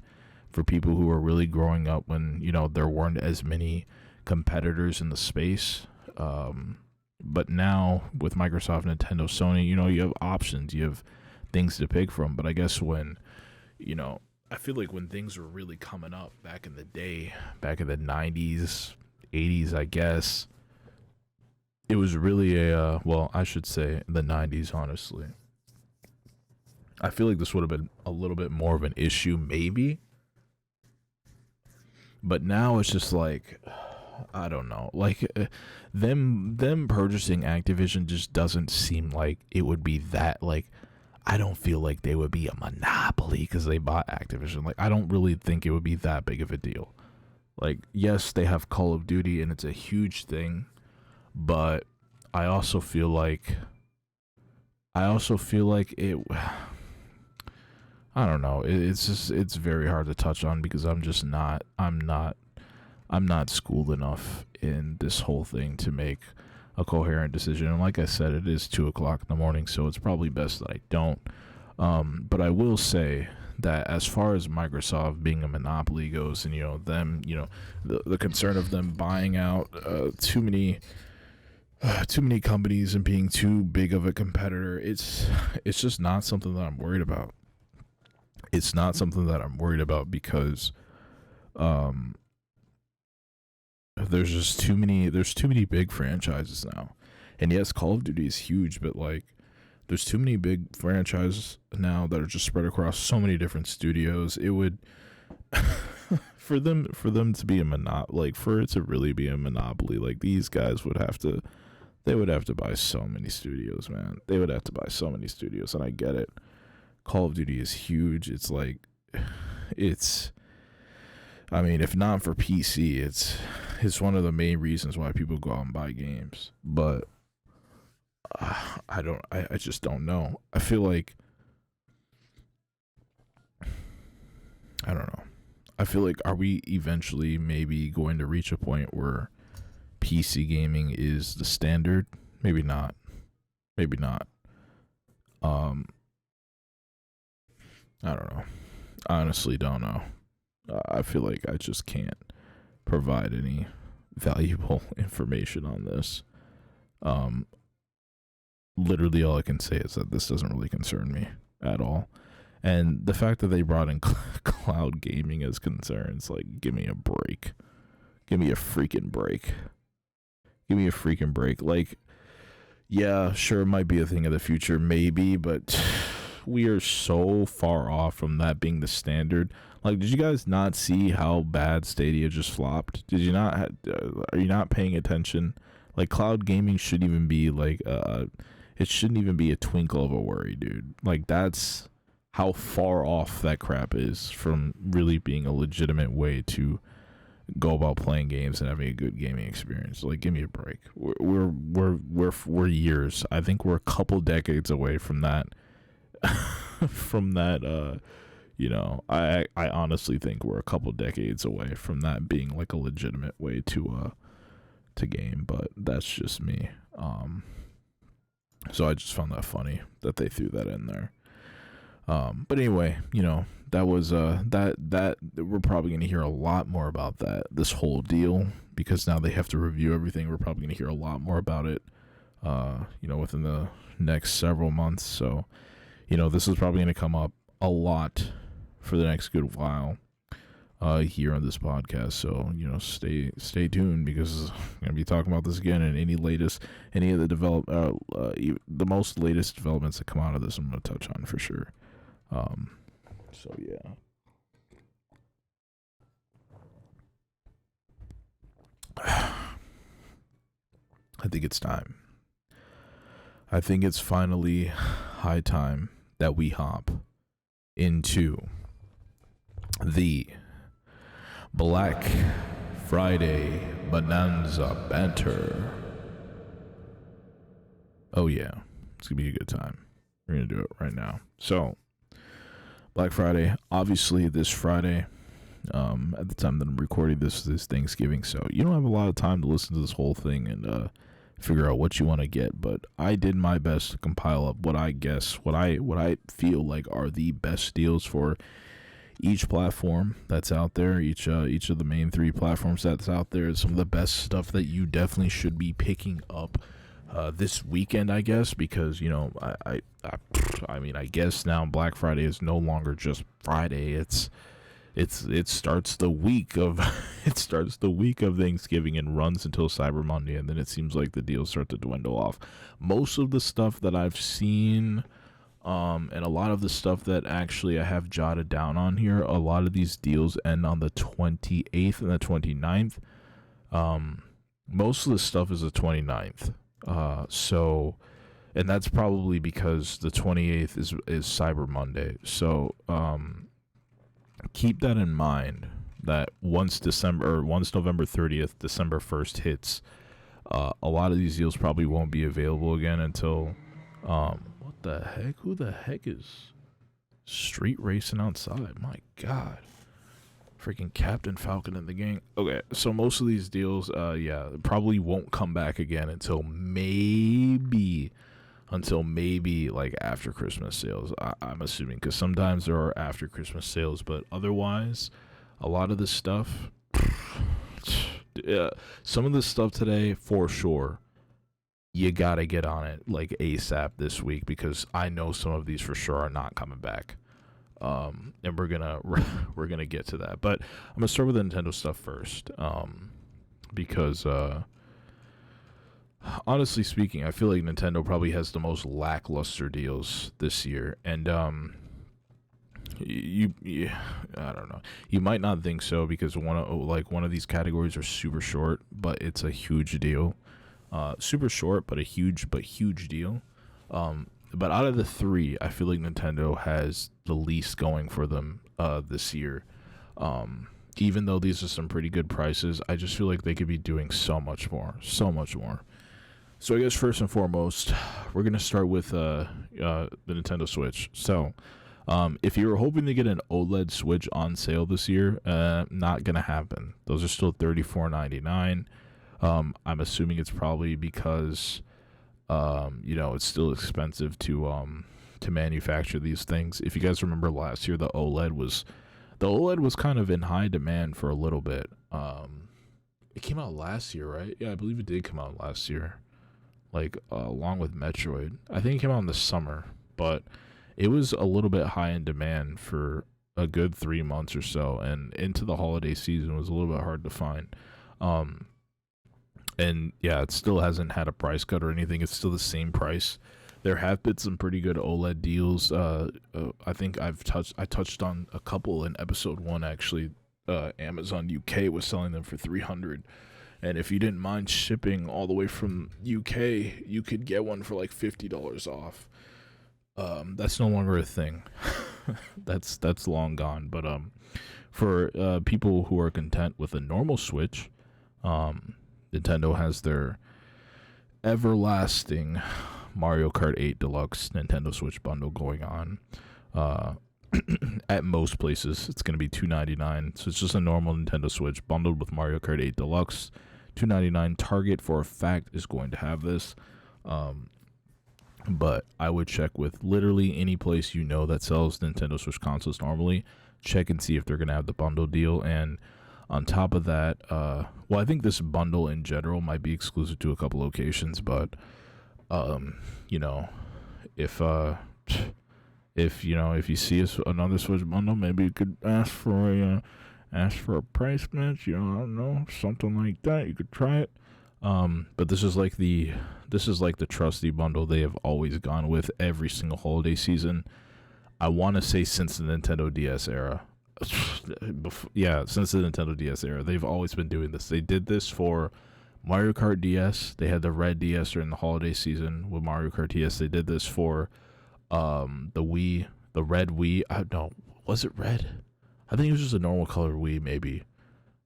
for people who were really growing up when, there weren't as many competitors in the space. But now with Microsoft, Nintendo, Sony, you have options, you have things to pick from. But I guess when, I feel like when things were really coming up back in the day, back in the 90s, 80s, I guess, it was really I should say the 90s, honestly. I feel like this would have been a little bit more of an issue, maybe. But now it's just like, I don't know. Like, them purchasing Activision just doesn't seem like it would be that, like, I don't feel like they would be a monopoly because they bought Activision. Like, I don't really think it would be that big of a deal. Like, yes, they have Call of Duty and it's a huge thing, but I also feel like it, I don't know. It's very hard to touch on because I'm not schooled enough in this whole thing to make a coherent decision. And like I said, it is 2:00 in the morning, so it's probably best that I don't. But I will say that as far as Microsoft being a monopoly goes, and them, the concern of them buying out too many companies and being too big of a competitor, it's just not something that I'm worried about. It's not something that I'm worried about because there's too many big franchises now. And yes, Call of Duty is huge, but like there's too many big franchises now that are just spread across so many different studios. It would for them to be a monopoly, like for it to really be a monopoly, like these guys would have to buy so many studios, man. They would have to buy so many studios, and I get it. Call of Duty is huge. It's like, I mean, if not for PC, it's one of the main reasons why people go out and buy games. But I just don't know. I feel like, I don't know. I feel like, are we eventually maybe going to reach a point where PC gaming is the standard? Maybe not. Maybe not. Um, I don't know. I honestly don't know. I feel like I just can't provide any valuable information on this. Um, Literally, all I can say is that this doesn't really concern me at all. And the fact that they brought in cloud gaming as concerns, like, give me a break. Give me a freaking break. Give me a freaking break. Like, yeah, sure, it might be a thing of the future, maybe, but we are so far off from that being the standard. Like, did you guys not see how bad Stadia just flopped? Did you not? Are you not paying attention? Like, cloud gaming shouldn't even be like it shouldn't even be a twinkle of a worry, dude. Like, that's how far off that crap is from really being a legitimate way to go about playing games and having a good gaming experience. Like, give me a break. We're years. I think we're a couple decades away from that. From that, I honestly think we're a couple decades away from that being like a legitimate way to game. But that's just me. So I just found that funny that they threw that in there. But anyway, that was that we're probably going to hear a lot more about this whole deal, because now they have to review everything. We're probably going to hear a lot more about it within the next several months. So this is probably going to come up a lot for the next good while here on this podcast. So stay tuned, because I'm going to be talking about this again, and any of the the most latest developments that come out of this, I'm going to touch on for sure. So yeah. I think it's time. I think it's finally high time that we hop into the Black Friday Bonanza banter. Oh yeah, it's gonna be a good time. We're gonna do it right now. So, Black Friday, obviously this Friday, at the time that I'm recording this is Thanksgiving, so you don't have a lot of time to listen to this whole thing and figure out what you want to get. But I did my best to compile up what I feel like are the best deals for each platform that's out there, each of the main three platforms that's out there. Some of the best stuff that you definitely should be picking up this weekend, I guess, because I mean, I guess now Black Friday is no longer just Friday. It starts the week of Thanksgiving and runs until Cyber Monday, and then it seems like the deals start to dwindle off. Most of the stuff that I've seen, and a lot of the stuff that actually I have jotted down on here, a lot of these deals end on the 28th and the 29th. Most of the stuff is the 29th. And that's probably because the 28th is Cyber Monday. So, keep that in mind, that once November 30th, December 1st hits, a lot of these deals probably won't be available again until, what the heck? Who the heck is street racing outside? My God. Freaking Captain Falcon and the gang. Okay, so most of these deals, probably won't come back again until maybe like after Christmas sales. I'm assuming, because sometimes there are after Christmas sales, but otherwise, a lot of this stuff, some of this stuff today, for sure, you gotta get on it like ASAP this week, because I know some of these for sure are not coming back. And we're gonna get to that, but I'm gonna start with the Nintendo stuff first, because honestly speaking, I feel like Nintendo probably has the most lackluster deals this year, and you I don't know, you might not think so, because one of these categories are super short, but it's a huge deal. Super short, but a huge deal. But out of the three, I feel like Nintendo has the least going for them this year. Even though these are some pretty good prices, I just feel like they could be doing so much more. So I guess first and foremost, we're gonna start with the Nintendo Switch. So, if you were hoping to get an OLED Switch on sale this year, not gonna happen. Those are still $34.99. I'm assuming it's probably because, it's still expensive to manufacture these things. If you guys remember last year, the OLED was kind of in high demand for a little bit. It came out last year, right? Yeah, I believe it did come out last year. Like along with Metroid. I think it came out in the summer, but it was a little bit high in demand for a good 3 months or so, and into the holiday season was a little bit hard to find. Um, and yeah, it still hasn't had a price cut or anything. It's still the same price. There have been some pretty good OLED deals. I think I touched on a couple in episode 1 actually. Amazon UK was selling them for 300. And if you didn't mind shipping all the way from UK, you could get one for like $50 off. That's no longer a thing. that's long gone. But for people who are content with a normal Switch, Nintendo has their everlasting Mario Kart 8 Deluxe Nintendo Switch bundle going on. At most places, it's going to be $299. So it's just a normal Nintendo Switch bundled with Mario Kart 8 Deluxe. $299. Target for a fact is going to have this, but I would check with literally any place that sells Nintendo Switch consoles normally. Check and see if they're going to have the bundle deal. And on top of that, I think this bundle in general might be exclusive to a couple locations, but if you see another Switch bundle, maybe you could ask for a price match. I don't know, something like that. You could try it. But this is like the trusty bundle they have always gone with every single holiday season. I want to say since the Nintendo DS era. Since the Nintendo DS era, they've always been doing this. They did this for Mario Kart DS. They had the red DS during the holiday season with Mario Kart DS. They did this for the Wii, the red Wii. Was it red? I think it was just a normal color Wii, maybe.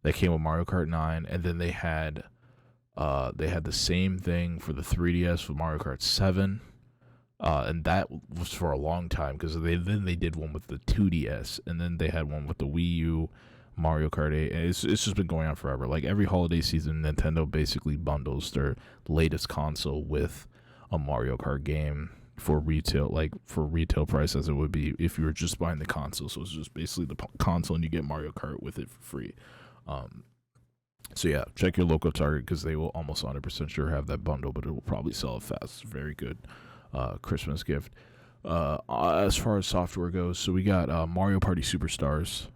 That came with Mario Kart 9, and then they had the same thing for the 3DS with Mario Kart 7, and that was for a long time because they did one with the 2DS, and then they had one with the Wii U, Mario Kart 8. And it's just been going on forever. Like every holiday season, Nintendo basically bundles their latest console with a Mario Kart game for retail price, as it would be if you were just buying the console. So it's just basically the console and you get Mario Kart with it for free. So yeah, check your local Target because they will almost 100% sure have that bundle, but it will probably sell it fast. Very good Christmas gift. As far as software goes, so we got Mario Party Superstars.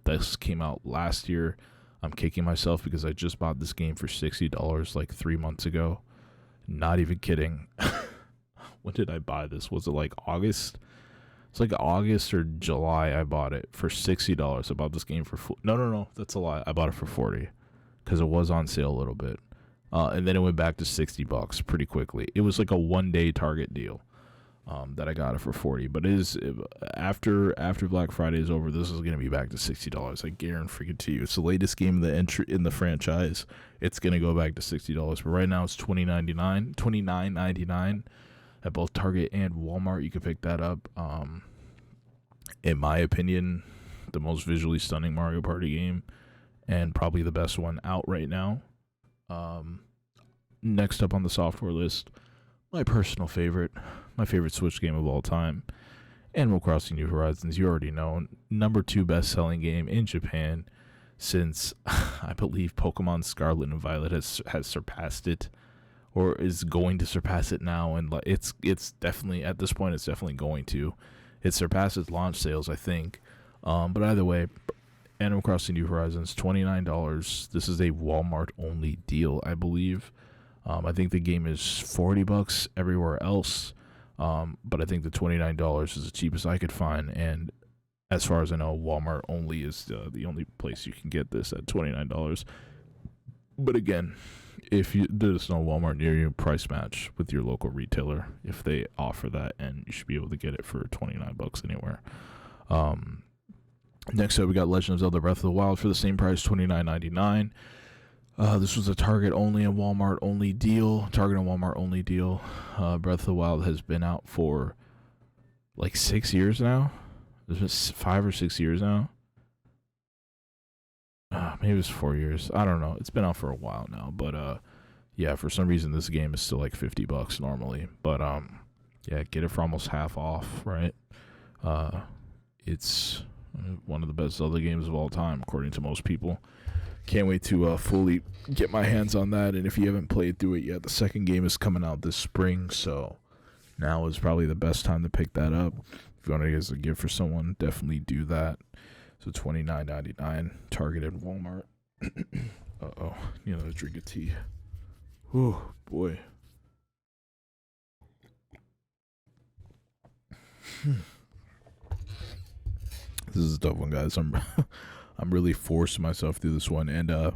This came out last year. I'm kicking myself because I just bought this game for $60 like 3 months ago. Not even kidding. When did I buy this? Was it like August? It's like August or July I bought it for $60. I bought this game for no, that's a lie. I bought it for $40 because it was on sale a little bit. And then it went back to $60 pretty quickly. It was like a one-day Target deal that I got it for $40. But it is after Black Friday is over, this is going to be back to $60. I guarantee you. It's the latest game in the franchise. It's going to go back to $60. But right now it's $29.99. At both Target and Walmart, you can pick that up. In my opinion, the most visually stunning Mario Party game, and probably the best one out right now. Next up on the software list, my favorite Switch game of all time, Animal Crossing New Horizons. You already know, number 2 best-selling game in Japan since I believe Pokemon Scarlet and Violet has surpassed it, or is going to surpass it now, and it's definitely, at this point, it's definitely going to. It surpasses launch sales, I think. But either way, Animal Crossing New Horizons, $29. This is a Walmart-only deal, I believe. I think the game is $40 everywhere else, but I think the $29 is the cheapest I could find, and as far as I know, Walmart only is the only place you can get this at $29. But again, if there's no Walmart near you, price match with your local retailer if they offer that, and you should be able to get it for $29 anywhere. Next up, we got Legend of Zelda Breath of the Wild for the same price, $29.99. This was a Target only and Walmart only deal. Target and Walmart only deal. Breath of the Wild has been out for like 6 years now. It's been 5 or 6 years now. Maybe it was 4 years. I don't know. It's been out for a while now. But yeah, for some reason this game is still like $50 normally. But yeah, get it for almost half off, right? It's one of the best Zelda games of all time, according to most people. Can't wait to fully get my hands on that. And if you haven't played through it yet, the second game is coming out this spring, so now is probably the best time to pick that up. If you want to get as a gift for someone, definitely do that. So $29.99, Target and Walmart. Uh-oh, you know, drink of tea. Oh, boy. This is a tough one, guys. I'm really forcing myself through this one. And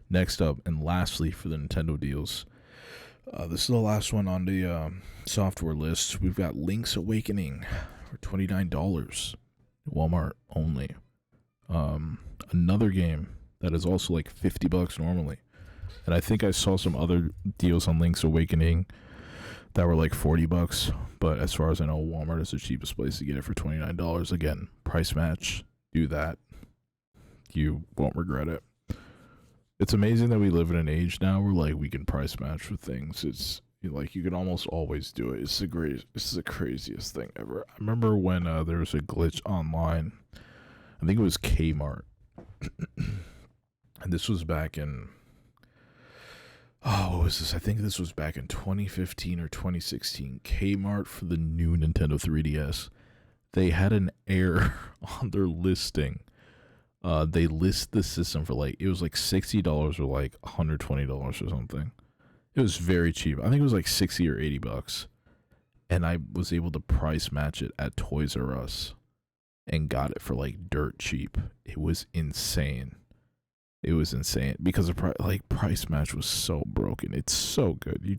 next up, and lastly for the Nintendo deals, this is the last one on the software list. We've got Link's Awakening for $29, Walmart only. Another game that is also like $50 normally. And I think I saw some other deals on Link's Awakening that were like $40. But as far as I know, Walmart is the cheapest place to get it for $29. Again, price match. Do that. You won't regret it. It's amazing that we live in an age now where like we can price match with things. It's like you can almost always do it. It's the craziest thing ever. I remember when there was a glitch online. I think it was Kmart. And this was back in what was this? I think this was back in 2015 or 2016. Kmart for the new Nintendo 3DS. They had an error on their listing. They list the system for like, it was like $60 or like $120 or something. It was very cheap. I think it was like $60 or $80. And I was able to price match it at Toys R Us and got it for like dirt cheap. It was insane. It was insane because the price match was so broken. It's so good. You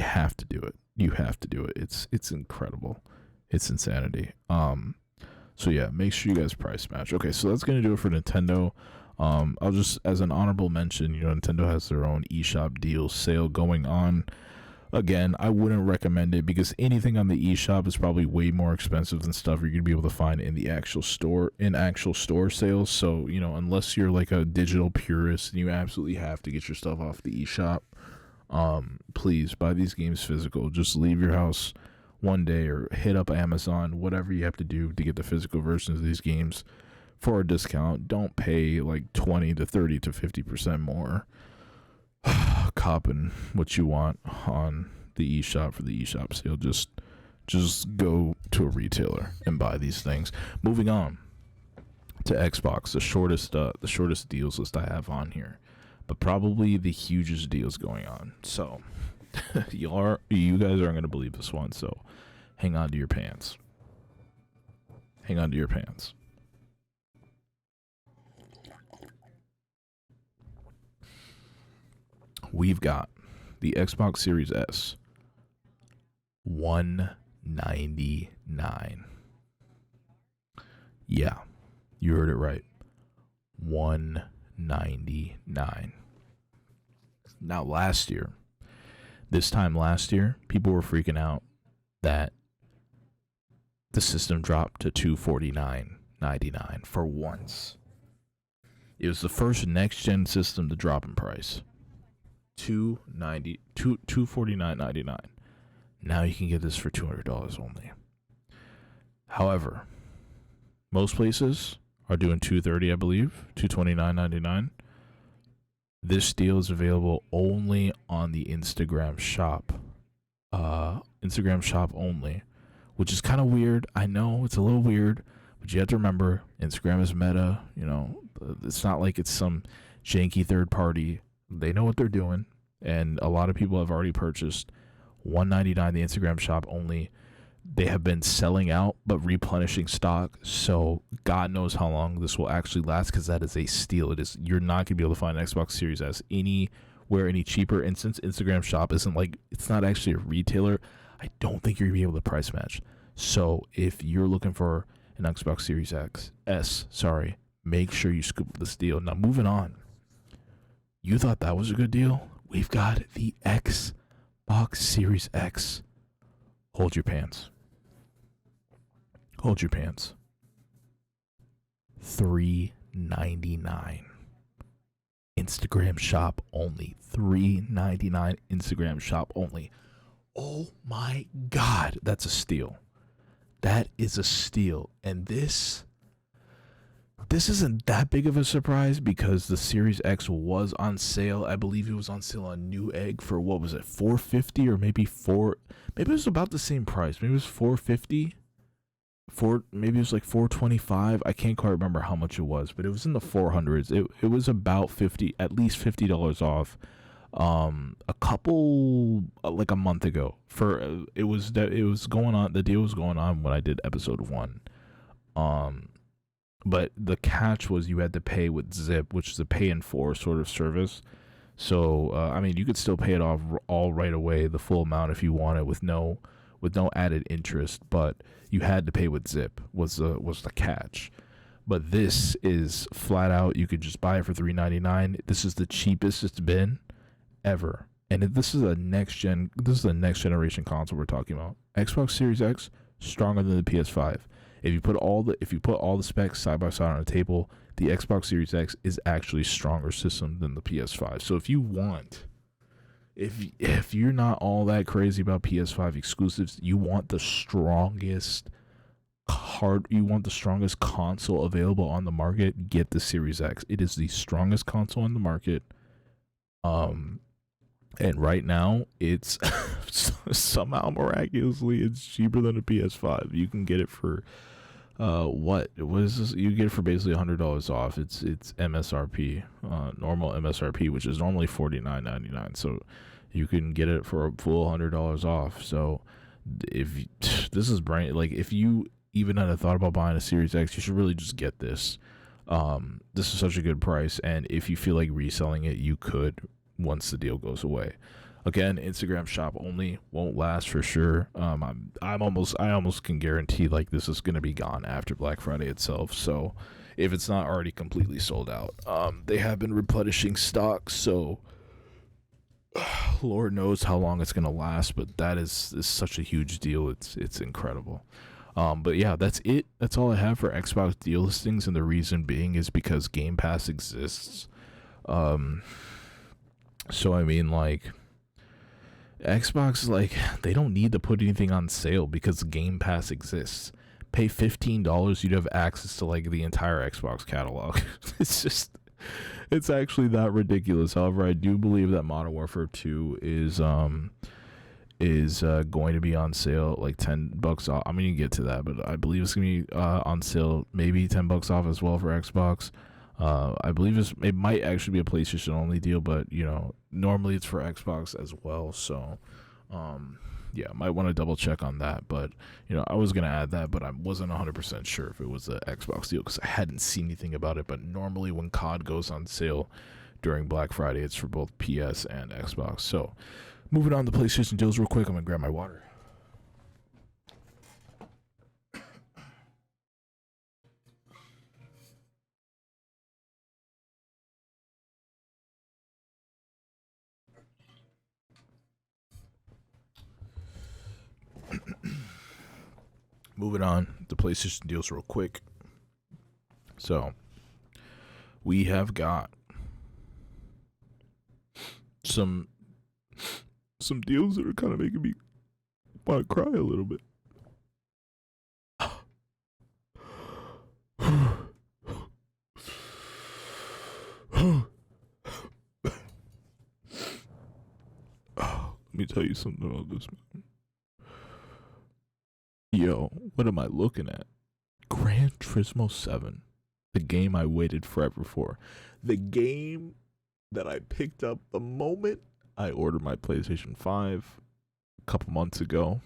have to do it. You have to do it. It's incredible. It's insanity. So yeah, make sure you guys price match. Okay, so that's gonna do it for Nintendo. I'll just, as an honorable mention, you know, Nintendo has their own eShop deal sale going on. Again, I wouldn't recommend it because anything on the eShop is probably way more expensive than stuff you're gonna be able to find in the actual store, sales. So, you know, unless you're like a digital purist and you absolutely have to get your stuff off the eShop, please buy these games physical. Just leave your house one day or hit up Amazon, whatever you have to do to get the physical versions of these games for a discount. Don't pay like 20 to 30 to 50% more copping what you want on the eShop for the eShop sale. Just go to a retailer and buy these things. Moving on to Xbox, the shortest deals list I have on here, but probably the hugest deals going on. So you guys aren't gonna believe this one, so hang on to your pants. Hang on to your pants. We've got the Xbox Series S, $199. Yeah, you heard it right. $199. Now, this time last year, people were freaking out that the system dropped to $249.99 for once. It was the first next-gen system to drop in price. $249.99. Now you can get this for $200 only. However, most places are doing $230, I believe, $229.99. This deal is available only on the Instagram shop. Instagram shop only, which is kind of weird. I know it's a little weird, but you have to remember Instagram is Meta. You know, it's not like it's some janky third party. They know what they're doing, and a lot of people have already purchased. $199 the Instagram shop only. They have been selling out but replenishing stock, so God knows how long this will actually last, because that is a steal. You're not gonna be able to find an Xbox Series S anywhere any cheaper, and since Instagram shop isn't like, it's not actually a retailer, I don't think you're gonna be able to price match. So if you're looking for an Xbox Series S, make sure you scoop this deal. Now moving on, You thought that was a good deal? We've got the Xbox Series X. Hold your pants. Hold your pants. $399. Instagram shop only. $399 Instagram shop only. Oh my God, that's a steal. That is a steal. And this isn't that big of a surprise because the Series X was on sale. I believe it was on sale on Newegg for, what was it, $450 or maybe maybe it was about the same price. Maybe it was $450. Maybe it was like $425. I can't quite remember how much it was, but it was in the 400s. It was about at least $50 off. A couple like a month ago. It was going on. The deal was going on when I did episode 1. But the catch was you had to pay with Zip, which is a pay in 4 sort of service. So I mean, you could still pay it off all right away, the full amount if you want it, with no added interest, but you had to pay with Zip was the catch. But this is flat out, you could just buy it for $399. This is the cheapest it's been ever. And this is a next generation console we're talking about. Xbox Series X stronger than the PS5. If you put all the specs side by side on a table, the Xbox Series X is actually a stronger system than the PS5. So if you're not all that crazy about PS5 exclusives, you want the strongest console available on the market, get the Series X. It is the strongest console on the market. And right now it's somehow miraculously it's cheaper than a PS5. You can get it for you get it for basically $100 off. It's MSRP, normal MSRP, which is normally $49.99. So you can get it for a full $100 off. So if you even had a thought about buying a Series X, you should really just get this. This is such a good price, and if you feel like reselling it, you could once the deal goes away. Again, Instagram shop only, won't last for sure. I almost can guarantee like this is gonna be gone after Black Friday itself. So if it's not already completely sold out, they have been replenishing stock. So Lord knows how long it's gonna last, but that is such a huge deal. It's incredible. But yeah, that's it. That's all I have for Xbox deal listings, and the reason being is because Game Pass exists. So I mean, like, Xbox, like, they don't need to put anything on sale because Game Pass exists. Pay $15, you'd have access to like the entire Xbox catalog. It's actually that ridiculous. However, I do believe that Modern Warfare 2 is going to be on sale like $10 off. I'm gonna get to that, but I believe it's gonna be on sale maybe $10 off as well for Xbox. I believe it might actually be a PlayStation only deal, but you know, normally it's for Xbox as well. So, yeah, might want to double check on that. But you know, I was gonna add that, but I wasn't 100% sure if it was an Xbox deal because I hadn't seen anything about it. But normally when COD goes on sale during Black Friday, it's for both PS and Xbox. So, moving on to PlayStation deals real quick. I'm gonna grab my water. Moving on to PlayStation deals real quick. So, we have got some deals that are kind of making me want to cry a little bit. Let me tell you something about this, man. Yo, what am I looking at? Gran Turismo 7. The game I waited forever for. The game that I picked up the moment I ordered my PlayStation 5 a couple months ago.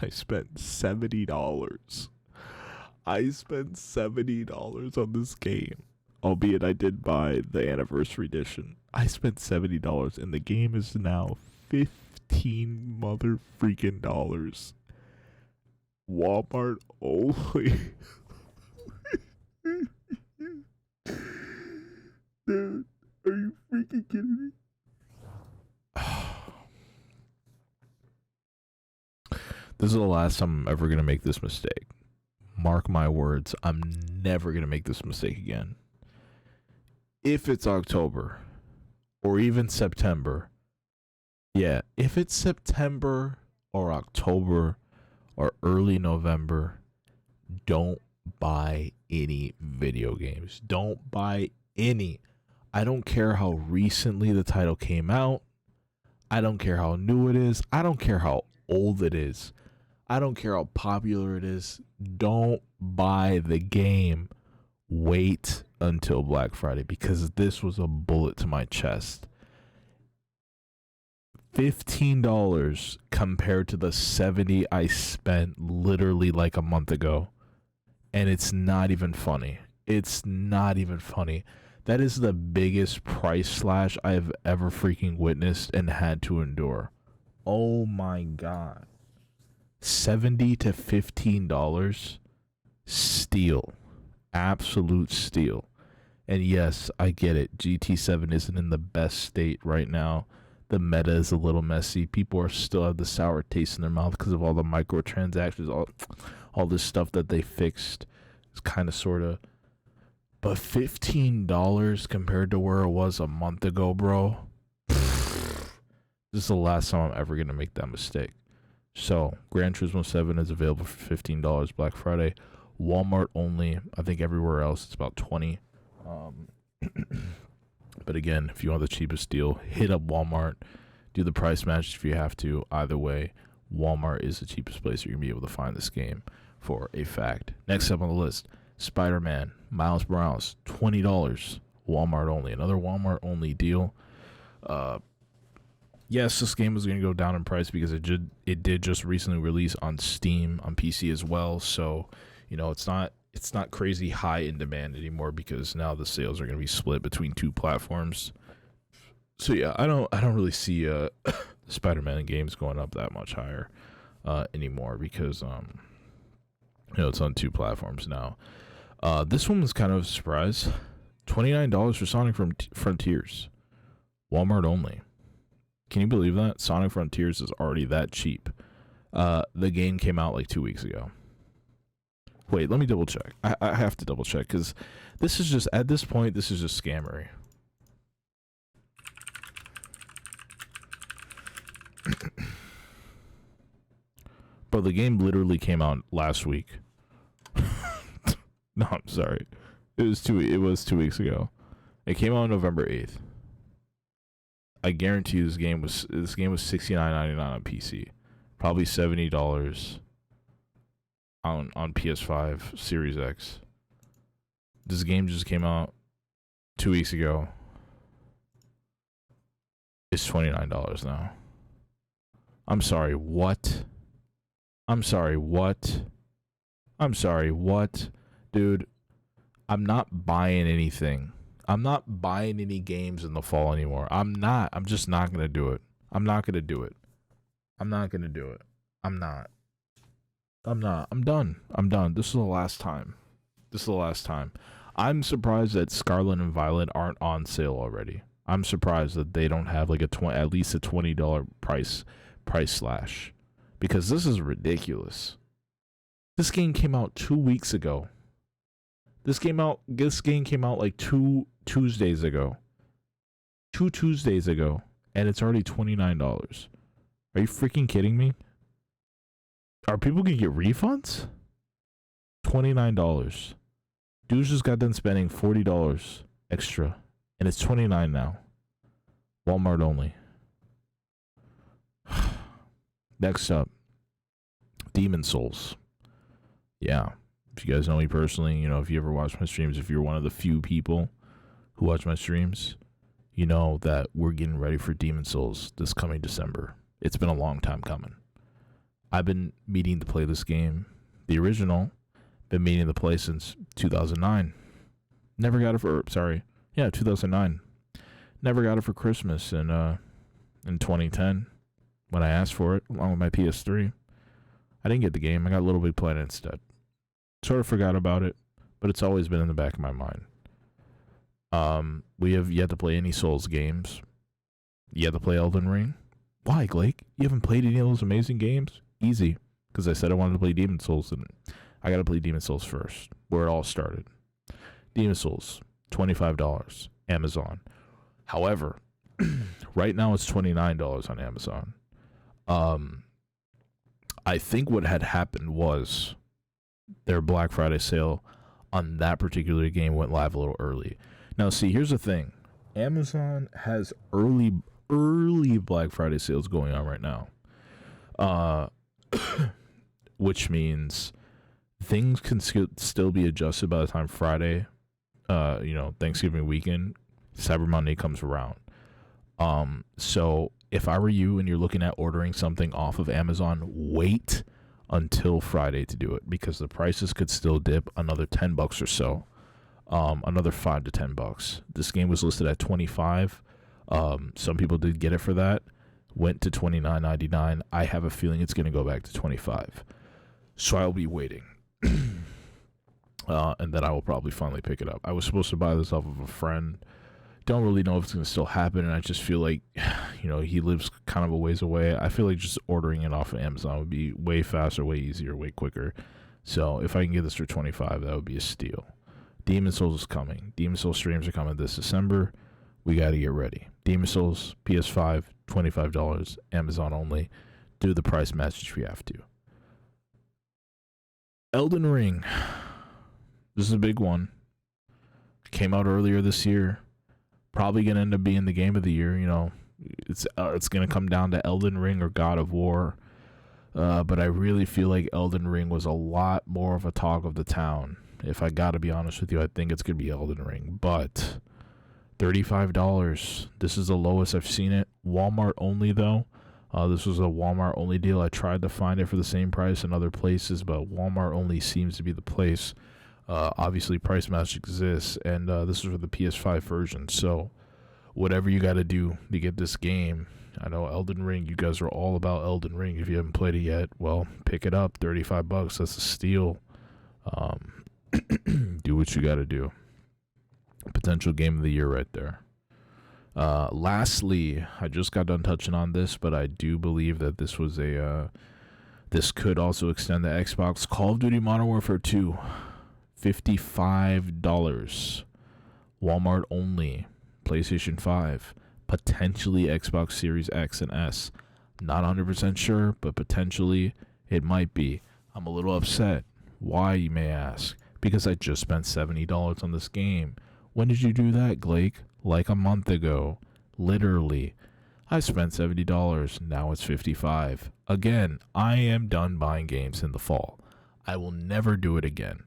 I spent $70. I spent $70 on this game. Albeit I did buy the anniversary edition. I spent $70 and the game is now $15 mother freaking dollars. Walmart only. Dude, Are you freaking kidding me? This is the last time I'm ever going to make this mistake. Mark my words, I'm never going to make this mistake again. If it's October or even September, yeah, if it's September or October or early November, don't buy any video games. Don't buy any. I don't care how recently the title came out. I don't care how new it is. I don't care how old it is. I don't care how popular it is. Don't buy the game. Wait until Black Friday, because this was a bullet to my chest. $15 compared to the $70 I spent literally like a month ago. And it's not even funny. It's not even funny. That is the biggest price slash I have ever freaking witnessed and had to endure. Oh my God. $70 to $15. Steal. Absolute steal. And yes, I get it. GT7 isn't in the best state right now. The meta is a little messy. People are still have the sour taste in their mouth because of all the microtransactions, all this stuff that they fixed. It's kind of sort of. But $15 compared to where it was a month ago, bro. This is the last time I'm ever going to make that mistake. So, Gran Turismo 7 is available for $15 Black Friday. Walmart only. I think everywhere else it's about $20. But again, if you want the cheapest deal, hit up Walmart. Do the price match if you have to. Either way, Walmart is the cheapest place you're going to be able to find this game for a fact. Next up on the list, Spider-Man Miles Morales, $20. Walmart only. Another Walmart only deal. Yes, this game was going to go down in price because it did just recently release on Steam, on PC as well. So, you know, it's not crazy high in demand anymore because now the sales are going to be split between two platforms. So yeah, I don't really see Spider-Man games going up that much higher anymore because you know, it's on two platforms now. This one was kind of a surprise. $29 for Sonic Frontiers. Walmart only. Can you believe that? Sonic Frontiers is already that cheap. The game came out like 2 weeks ago. Wait, let me double check. I have to double check because this is just, at this point, this is just scammery. Bro, the game literally came out last week. No, I'm sorry. It was 2 weeks ago. It came out November 8th. I guarantee you this game was $69.99 on PC. Probably $70 on PS5 Series X. This game just came out 2 weeks ago. It's $29 now. I'm sorry, what? I'm sorry, what? I'm sorry, what? Dude, I'm not buying anything. I'm not buying any games in the fall anymore. I'm just not going to do it. I'm not going to do it. I'm not going to do it. I'm not. I'm done. I'm done. This is the last time. This is the last time. I'm surprised that Scarlet and Violet aren't on sale already. I'm surprised that they don't have like at least a $20 price slash, because this is ridiculous. This game came out 2 weeks ago. This game came out like 2 Tuesdays ago. 2 Tuesdays ago, and it's already $29. Are you freaking kidding me? Are people gonna get refunds? $29. Dudes just got done spending $40 extra, and it's $29 now. Walmart only. Next up, Demon Souls. Yeah. If you guys know me personally, you know, if you ever watch my streams, if you're one of the few people who watch my streams, you know that we're getting ready for Demon Souls this coming December. It's been a long time coming. I've been meaning to play this game, the original, been meaning to play since 2009. Never got it for, 2009. Never got it for Christmas in 2010 when I asked for it, along with my PS3. I didn't get the game. I got Little Big Planet instead. Sort of forgot about it, but it's always been in the back of my mind. We have yet to play any Souls games. Yet to play Elden Ring. Why, Blake? You haven't played any of those amazing games? Easy. Because I said I wanted to play Demon Souls, and I got to play Demon Souls first, where it all started. Demon Souls, $25, Amazon. However, right now it's $29 on Amazon. I think what had happened was their Black Friday sale on that particular game went live a little early. Now, see, here's the thing. Amazon has early Black Friday sales going on right now. Which means things can still be adjusted by the time Friday, Thanksgiving weekend, Cyber Monday comes around. So if I were you and you're looking at ordering something off of Amazon, wait until Friday to do it, because the prices could still dip another $10 or so. Another $5 to $10. This game was listed at $25. Some people did get it for that. Went to $29.99. I have a feeling it's going to go back to $25. So I'll be waiting. And then I will probably finally pick it up. I was supposed to buy this off of a friend. Don't really know if it's going to still happen, and I just feel like, he lives kind of a ways away. I feel like just ordering it off of Amazon would be way faster, way easier, way quicker. So if I can get this for $25, that would be a steal. Demon Souls is coming. Demon Souls streams are coming this December. We got to get ready. Demon Souls, PS5, $25, Amazon only. Do the price match if you have to. Elden Ring. This is a big one. Came out earlier this year. Probably going to end up being the game of the year. It's going to come down to Elden Ring or God of War. But I really feel like Elden Ring was a lot more of a talk of the town. If I got to be honest with you, I think it's going to be Elden Ring. But $35. This is the lowest I've seen it. Walmart only, though. This was a Walmart only deal. I tried to find it for the same price in other places, but Walmart only seems to be the place. Obviously, price match exists, and this is for the PS5 version. So whatever you got to do to get this game, I know Elden Ring, you guys are all about Elden Ring. If you haven't played it yet, well, pick it up. $35. That's a steal. Do what you got to do. Potential game of the year right there. Lastly, I just got done touching on this, but I do believe that this was this could also extend the Xbox. Call of Duty Modern Warfare 2, $55. Walmart only. PlayStation 5. Potentially Xbox Series X and S. Not 100% sure, but potentially it might be. I'm a little upset. Why, you may ask? Because I just spent $70 on this game. When did you do that, Blake? Like a month ago. Literally. I spent $70. Now it's $55. Again, I am done buying games in the fall. I will never do it again.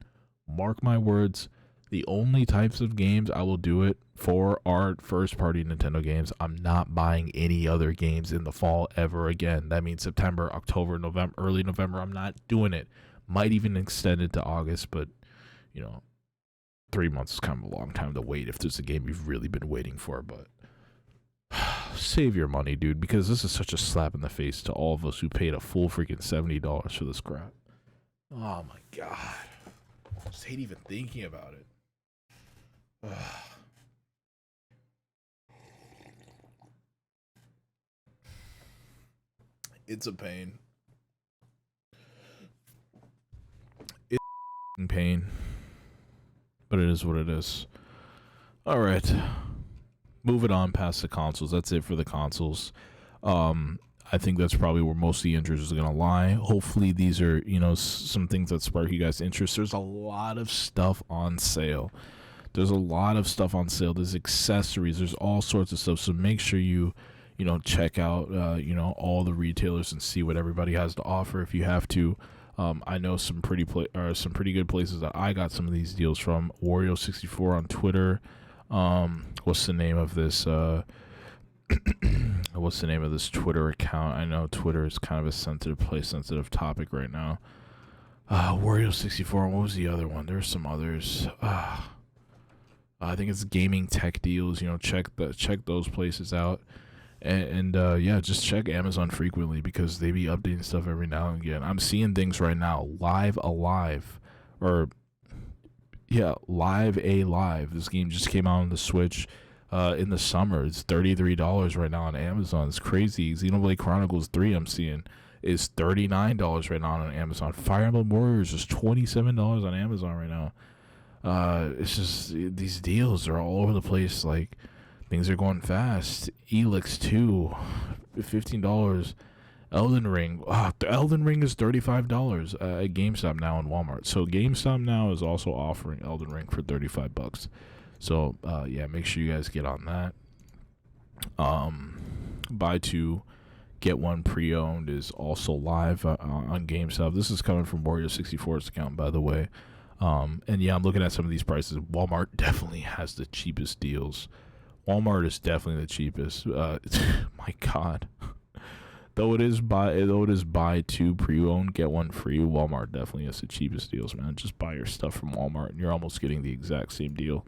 Mark my words. The only types of games I will do it for are first-party Nintendo games. I'm not buying any other games in the fall ever again. That means September, October, November, early November. I'm not doing it. Might even extend it to August, but, 3 months is kind of a long time to wait if there's a game you've really been waiting for. But save your money, dude, because this is such a slap in the face to all of us who paid a full freaking $70 for this crap. Oh, my God. I just hate even thinking about it. It's a pain. It's pain. But it is what it is. Alright. Moving on past the consoles. That's it for the consoles. I think that's probably where most of the interest is going to lie. Hopefully these are, some things that spark you guys' interest. There's a lot of stuff on sale. There's accessories. There's all sorts of stuff. So make sure you check out, all the retailers and see what everybody has to offer if you have to. I know some pretty good places that I got some of these deals from. Wario64 on Twitter. What's the name of this? What's the name of this Twitter account? I know Twitter is kind of a sensitive topic right now. Wario64. What was the other one? There's some others. I think it's gaming tech deals. Check those places out. And just check Amazon frequently because they be updating stuff every now and again. I'm seeing things right now, Live Alive, or Yeah, Live. This game just came out on the Switch in the summer. It's $33 right now on Amazon. It's crazy. Xenoblade Chronicles 3 I'm seeing is $39 right now on Amazon. Fire Emblem Warriors is $27 on Amazon right now. It's just these deals are all over the place. Like, things are going fast. Elix 2, $15. Elden Ring. The Elden Ring is $35 at GameStop now and Walmart. So GameStop now is also offering Elden Ring for $35. So yeah, make sure you guys get on that. Buy two, get one pre-owned is also live on GameStop. This is coming from Warrior64's account, by the way. And yeah, I'm looking at some of these prices. Walmart definitely has the cheapest deals. Walmart is definitely the cheapest. My God. Though it is buy two pre-owned, get one free, Walmart definitely has the cheapest deals, man. Just buy your stuff from Walmart and you're almost getting the exact same deal.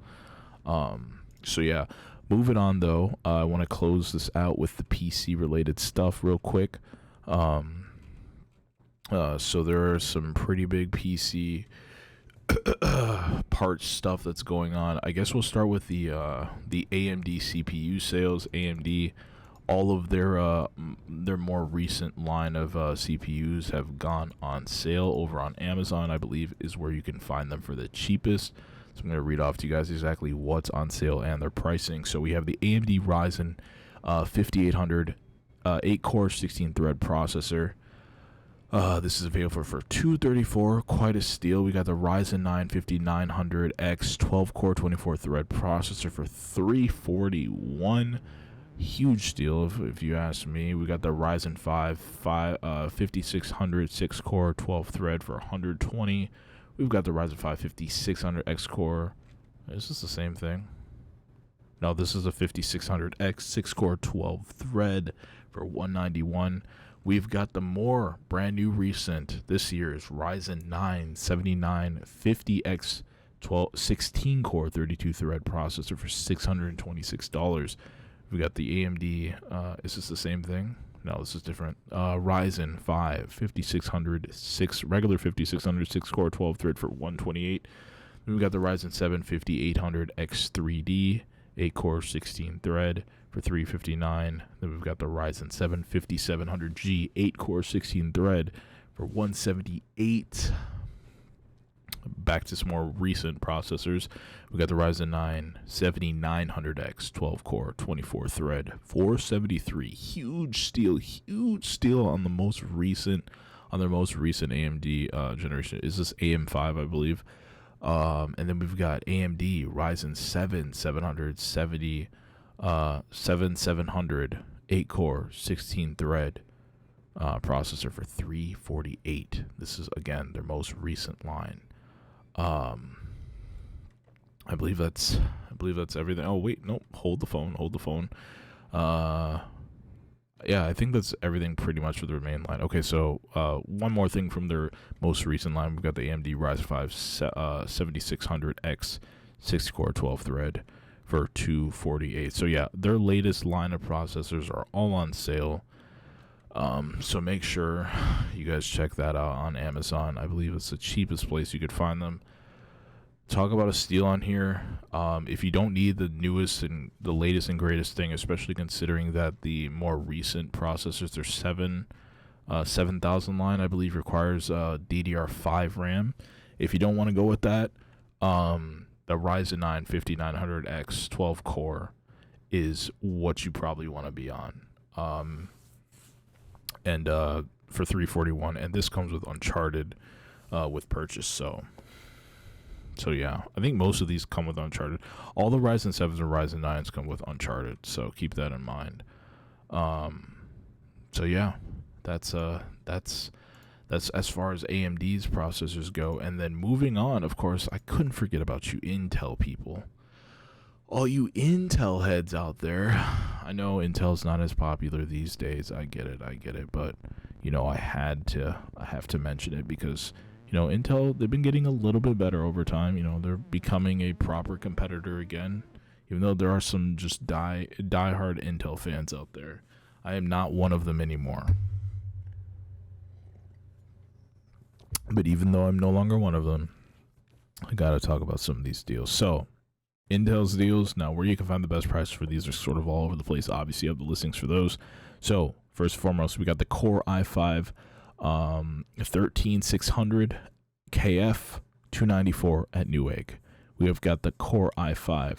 So yeah, moving on though, I want to close this out with the PC related stuff real quick. So there are some pretty big PC parts stuff that's going on. I guess we'll start with the AMD CPU sales. AMD, all of their more recent line of CPUs have gone on sale over on Amazon, I believe, is where you can find them for the cheapest. So I'm going to read off to you guys exactly what's on sale and their pricing. So we have the AMD Ryzen 5800 8-core 16-thread processor. This is available for $234, quite a steal. We got the Ryzen 9 5900X 12-core 24-thread processor for $341. Huge steal if you ask me. We got the Ryzen 5 5600 6-core 12-thread for $120. We've got the Ryzen 5 5600 X-core. Is this the same thing? No, this is a 5600X 6-core 12-thread for $191. We've got the more brand new recent this year's Ryzen 9 7950X 16-core 32-thread processor for $626. We got the AMD, is this the same thing? No, this is different. Ryzen 5 5600 regular 5600 6-core 12-thread for $128. Then we got the Ryzen 7 5800 X3D 8-core 16-thread for $359. Then we've got the Ryzen 7 5700G 8-core 16-thread for $178. Back to some more recent processors. We got the Ryzen 9 7900X 12-core 24-thread $473. Huge steal on the most recent AMD generation. Is this AM5, I believe? And then we've got AMD Ryzen 7 770 7700 8-core 16-thread processor for $348. This is again their most recent line. I believe that's everything. Oh wait, no, hold the phone. Yeah, I think that's everything pretty much for the main line. Okay, so one more thing from their most recent line. We've got the AMD Ryzen 5 7600X 6-core 12-thread for $248. So yeah, their latest line of processors are all on sale. So make sure you guys check that out on Amazon. I believe it's the cheapest place you could find them. Talk about a steal on here. If you don't need the newest and the latest and greatest thing, especially considering that the more recent processors, their 7000 line, I believe, requires DDR5 RAM. If you don't want to go with that, the Ryzen 9 5900X 12-core is what you probably want to be on. And for $341, and this comes with Uncharted with purchase. So yeah, I think most of these come with Uncharted. All the Ryzen 7s and Ryzen 9s come with Uncharted, so keep that in mind. So yeah, that's as far as AMD's processors go. And then moving on, of course, I couldn't forget about you Intel people. All you Intel heads out there. I know Intel's not as popular these days. I get it, but you know, I have to mention it because, you know, Intel, they've been getting a little bit better over time. You know, they're becoming a proper competitor again, even though there are some just diehard Intel fans out there. I am not one of them anymore. But even though I'm no longer one of them, I gotta talk about some of these deals. So, Intel's deals. Now, where you can find the best price for these are sort of all over the place. Obviously, you have the listings for those. So, first and foremost, we got the Core i5 13600 KF 294 at Newegg. We have got the Core i5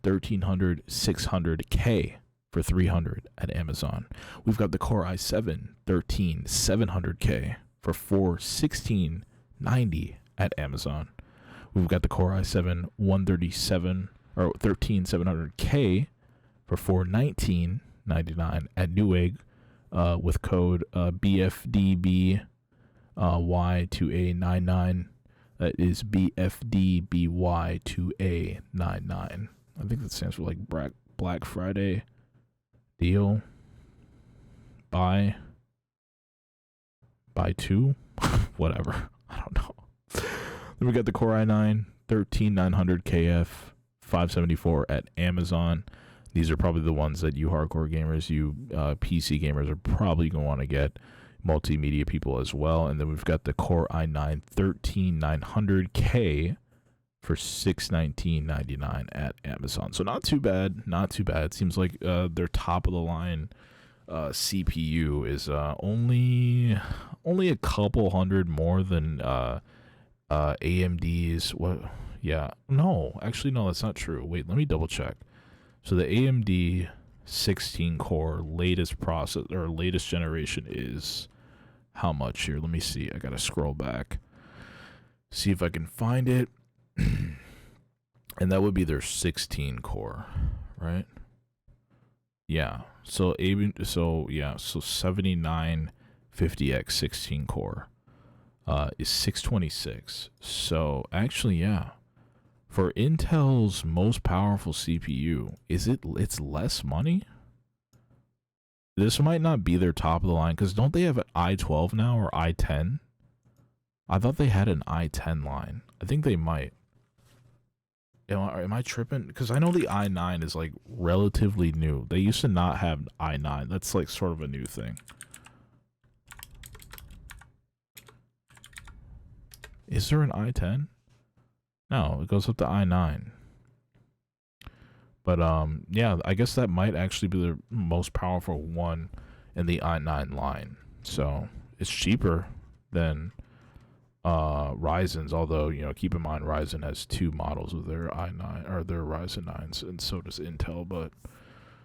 1300 600K for 300 at Amazon. We've got the Core i7 13700K for 41690 at Amazon. We've got the Core i7 13700K for 41999 at Newegg with code BFDBY2A99. That is BFDBY2A99. I think that stands for like Black Friday deal. Buy two, whatever. I don't know. Then we got the Core i9 13900 KF 574 at Amazon. These are probably the ones that you hardcore gamers, you PC gamers are probably going to want to get. Multimedia people as well. And then we've got the Core i9 13900K for $619.99 at Amazon. So not too bad. Seems like their top of the line CPU is only a couple hundred more than AMD's. What? Yeah. No, actually, no, that's not true. Wait, let me double check. So the AMD 16 core latest process or latest generation is how much here? Let me see. I gotta scroll back, see if I can find it. And that would be their 16 core, right? Yeah. So 7950X 16 core is 626. So actually, yeah. For Intel's most powerful CPU, it's less money? This might not be their top of the line, because don't they have an i12 now or i10? I thought they had an i10 line. I think they might. Am I tripping? Because I know the i9 is like relatively new. They used to not have i9. That's like sort of a new thing. Is there an i10? No, it goes up to i9. But yeah, I guess that might actually be the most powerful one in the i9 line. So it's cheaper than Ryzen's, although, you know, keep in mind Ryzen has two models of their i9 or their Ryzen 9s, and so does Intel. But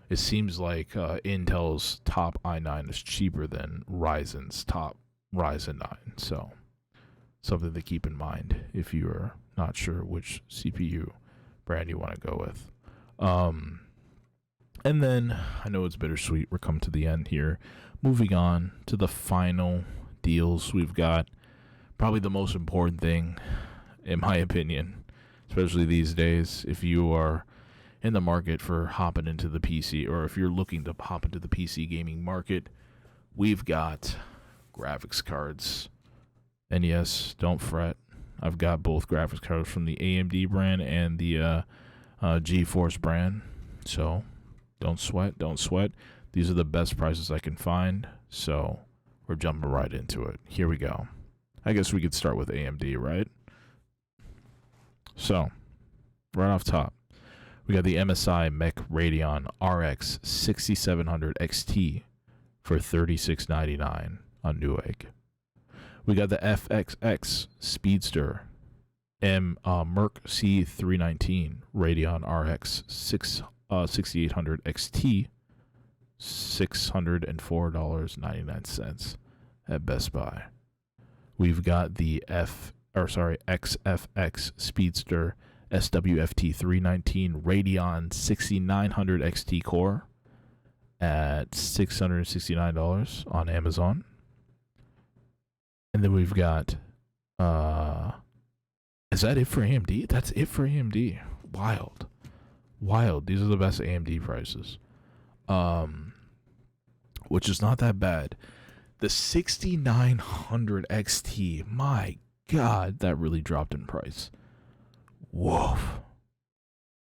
it seems like Intel's top i9 is cheaper than Ryzen's top Ryzen 9. So something to keep in mind if you are not sure which CPU brand you want to go with. And then I know it's bittersweet. We're coming to the end here. Moving on to the final deals. We've got probably the most important thing, in my opinion, especially these days, if you are in the market for hopping into the PC, or if you're looking to hop into the PC gaming market, we've got graphics cards. And yes, don't fret. I've got both graphics cards from the AMD brand and the GeForce brand. So don't sweat. These are the best prices I can find. So we're jumping right into it. Here we go. I guess we could start with AMD, right? So, right off top, we got the MSI Mech Radeon RX 6700 XT for $36.99 on Newegg. We got the FXX Speedster Merc C319 Radeon RX 6800 XT, $604.99 at Best Buy. We've got the XFX Speedster SWFT 319 Radeon 6900 XT Core at $669 on Amazon. And then we've got, is that it for AMD? That's it for AMD. Wild. These are the best AMD prices. Which is not that bad. The 6900 XT, my God, that really dropped in price. Whoa.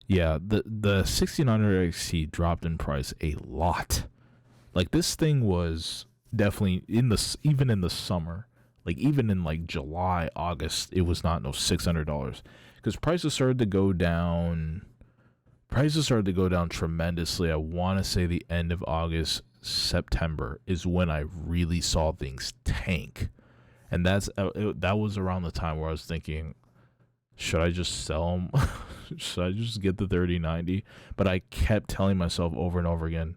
Yeah, the 6900 XT dropped in price a lot. Like, this thing was definitely even in the summer, Like even in like July, August, it was not no $600 because prices started to go down. Prices started to go down tremendously. I want to say the end of August, September is when I really saw things tank, and that was around the time where I was thinking, should I just sell them? Should I just get the 3090? But I kept telling myself over and over again,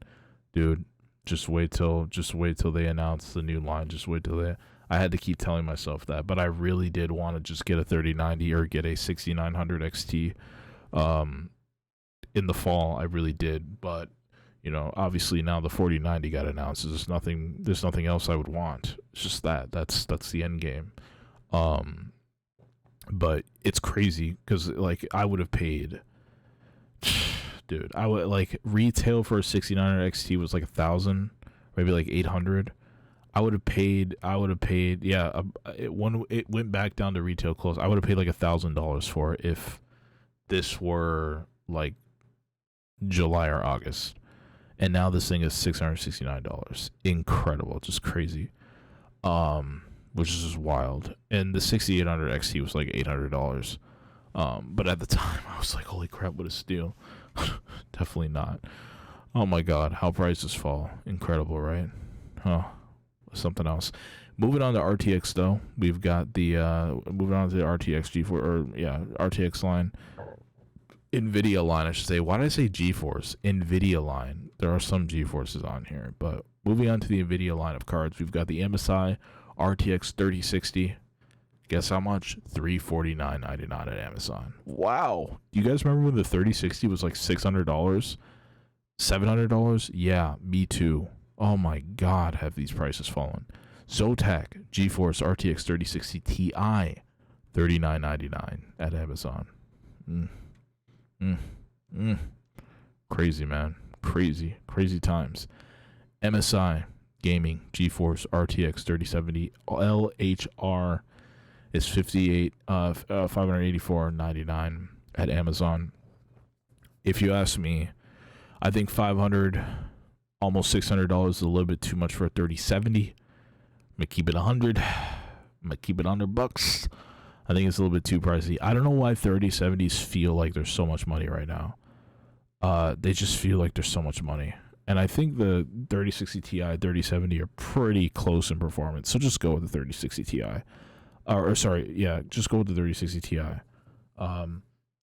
dude, just wait till they announce the new line. Just wait till they. I had to keep telling myself that, but I really did want to just get a 3090 or get a 6900 XT in the fall. I really did, but obviously now the 4090 got announced. There's nothing else I would want. It's just that's the end game. But it's crazy because like I would have paid, dude. I would like retail for a 6900 XT was like 1,000, maybe like 800. I would have paid. Yeah, it went back down to retail close. I would have paid like $1,000 for it if this were like July or August, and now this thing is $669. Incredible, just crazy. Which is just wild. And the 6800 XT was like $800. But at the time, I was like, holy crap, what a steal. Definitely not. Oh my god, how prices fall. Incredible, right? Huh. Something else. Moving on to RTX though, we've got the moving on to the RTX RTX line. NVIDIA line, I should say. Why did I say GeForce? NVIDIA line. There are some GeForces on here, but moving on to the NVIDIA line of cards, we've got the MSI RTX 3060. Guess how much? $349.99 at Amazon. Wow. Do you guys remember when the 3060 was like $600? $700? Yeah, me too. Oh my god, have these prices fallen. Zotac GeForce RTX 3060 Ti, $39.99 at Amazon. Crazy, man. Crazy times. MSI Gaming GeForce RTX 3070 LHR is $584.99 at Amazon. If you ask me, I think $500, almost $600 is a little bit too much for a 3070. I'm gonna keep it 100. I'm gonna keep it $100. I think it's a little bit too pricey. I don't know why 3070s feel like there's so much money right now. They just feel like there's so much money. And I think the 3060 Ti, 3070 are pretty close in performance. So just go with the 3060 Ti. Just go with the 3060 Ti.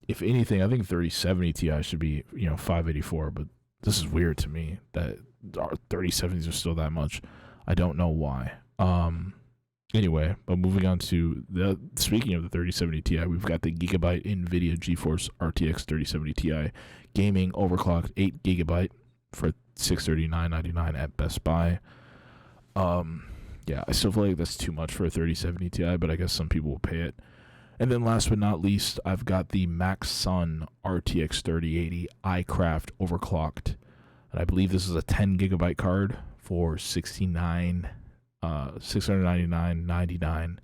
If anything, I think 3070 Ti should be, $584. But this is weird to me that our 3070s are still that much. I don't know why. Anyway, but moving on to speaking of the 3070 Ti, we've got the Gigabyte NVIDIA GeForce RTX 3070 Ti gaming overclocked 8 GB for $639.99 at Best Buy. I still feel like that's too much for a 3070 Ti, but I guess some people will pay it. And then last but not least, I've got the Maxsun RTX 3080 iCraft overclocked, and I believe this is a 10 GB card for $699.99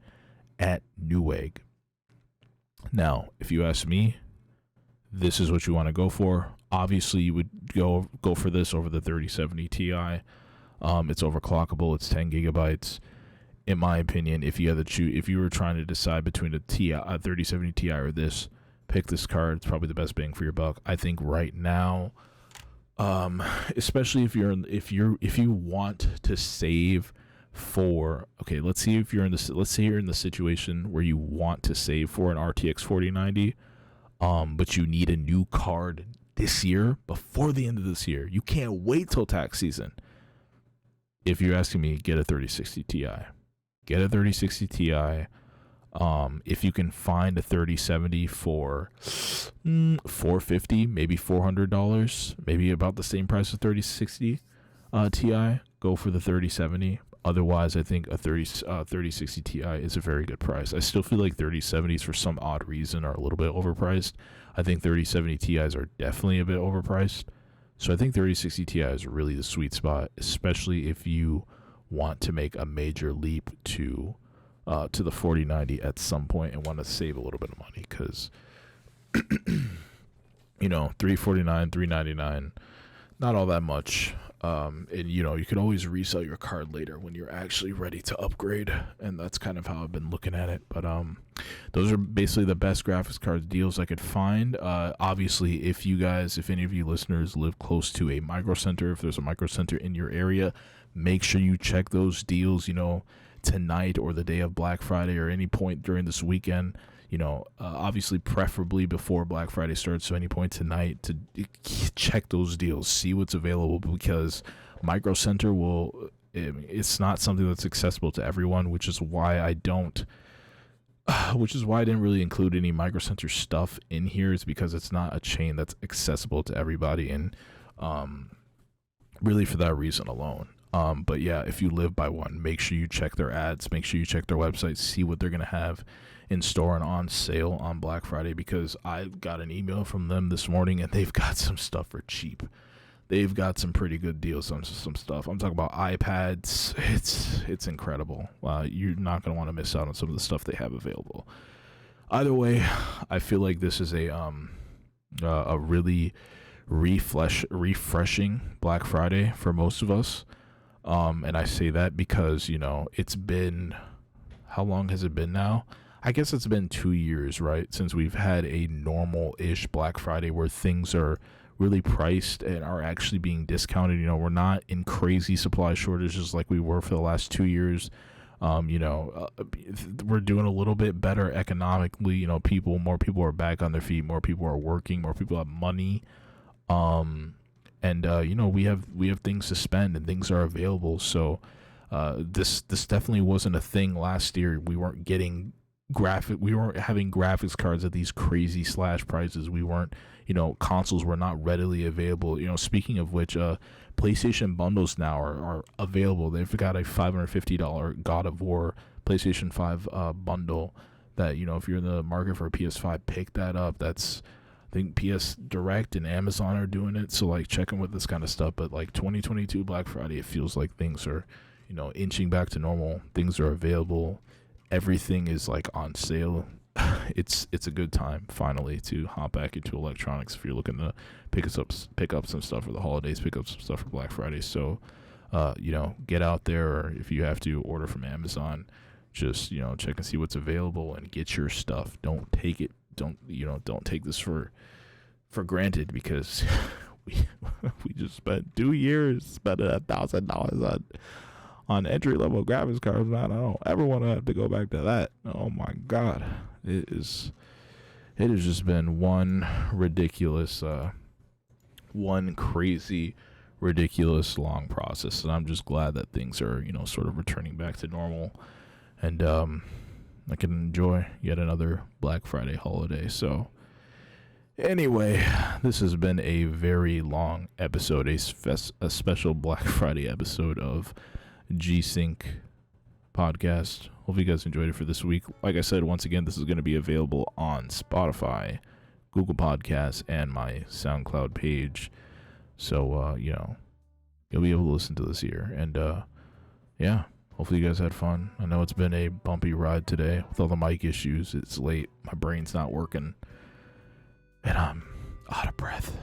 at Newegg. Now, if you ask me, this is what you want to go for. Obviously, you would go for this over the 3070 Ti. It's overclockable. It's 10 gigabytes. In my opinion, if you were trying to decide between a 3070 Ti or this, pick this card. It's probably the best bang for your buck. I think right now, especially if you want to save for, okay, let's say you're in the situation where you want to save for an RTX 4090, but you need a new card this year, before the end of this year. You can't wait till tax season. If you're asking me, get a 3060 Ti. Get a 3060 Ti. If you can find a 3070 for $450, maybe $400, maybe about the same price as 3060 Ti, go for the 3070. Otherwise, I think a 3060 Ti is a very good price. I still feel like 3070s, for some odd reason, are a little bit overpriced. I think 3070 Ti's are definitely a bit overpriced. So I think 3060 Ti is really the sweet spot, especially if you want to make a major leap to the 4090 at some point and want to save a little bit of money, because $349, $399, not all that much. And you could always resell your card later when you're actually ready to upgrade, and that's kind of how I've been looking at it. But those are basically the best graphics cards deals I could find. Obviously, if any of you listeners live close to a micro center, if there's a micro center in your area, make sure you check those deals, tonight or the day of Black Friday or any point during this weekend. Obviously preferably before Black Friday starts, so any point tonight to check those deals, see what's available, because Micro Center it's not something that's accessible to everyone, which is why I didn't really include any Micro Center stuff in here, is because it's not a chain that's accessible to everybody, and really for that reason alone. But yeah, if you live by one, make sure you check their ads, make sure you check their website, see what they're going to have in store and on sale on Black Friday, because I got an email from them this morning and they've got some stuff for cheap. They've got some pretty good deals on some stuff. I'm talking about iPads. It's incredible. You're not going to want to miss out on some of the stuff they have available. Either way, I feel like this is a really refreshing Black Friday for most of us. And I say that because, it's been, how long has it been now? I guess it's been 2 years, right, since we've had a normal-ish Black Friday where things are really priced and are actually being discounted. We're not in crazy supply shortages like we were for the last 2 years. We're doing a little bit better economically. More people are back on their feet, more people are working, more people have money. And we have things to spend and things are available. So this definitely wasn't a thing last year. We weren't having graphics cards at these crazy slash prices. We weren't, consoles were not readily available. Speaking of which, PlayStation bundles now are available. They've got a $550 God of War PlayStation 5 bundle that, if you're in the market for a PS5, pick that up. That's, I think PS Direct and Amazon are doing it, so check them with this kind of stuff. But 2022 Black Friday, it feels like things are, inching back to normal. Things are available. Everything is on sale. It's a good time finally to hop back into electronics if you're looking to pick up some stuff for the holidays, pick up some stuff for Black Friday. So, get out there, or if you have to order from Amazon, just check and see what's available and get your stuff. Don't take this for granted, because we just spent 2 years spending $1,000 on entry-level graphics cards. Man, I don't ever want to have to go back to that. Oh my God, it has just been one crazy, ridiculous long process, and I'm just glad that things are sort of returning back to normal, and I can enjoy yet another Black Friday holiday. So anyway, this has been a very long episode, a special Black Friday episode of G-SYNC podcast. Hope you guys enjoyed it for this week. Like I said, once again, this is going to be available on Spotify, Google Podcasts, and my SoundCloud page. So, you'll be able to listen to this here. And, yeah, hopefully you guys had fun. I know it's been a bumpy ride today with all the mic issues. It's late. My brain's not working. And I'm out of breath.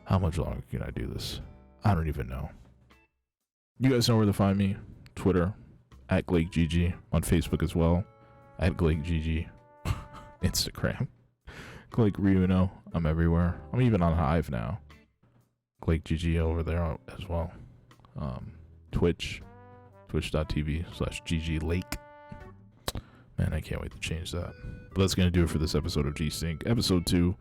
How much longer can I do this? I don't even know. You guys know where to find me. Twitter, @GlakeGG. On Facebook as well, @GlakeGG. Instagram, GlakeRuno. I'm everywhere. I'm even on Hive now. GlakeGG over there as well. Twitch, twitch.tv/GGLake. Man, I can't wait to change that. But that's going to do it for this episode of G-SYNC. Episode 2.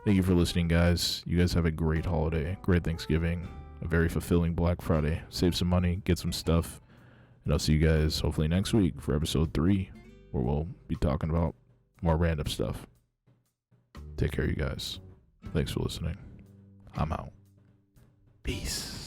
Thank you for listening, guys. You guys have a great holiday, great Thanksgiving, a very fulfilling Black Friday. Save some money, get some stuff. And I'll see you guys hopefully next week for episode 3, where we'll be talking about more random stuff. Take care, you guys. Thanks for listening. I'm out. Peace.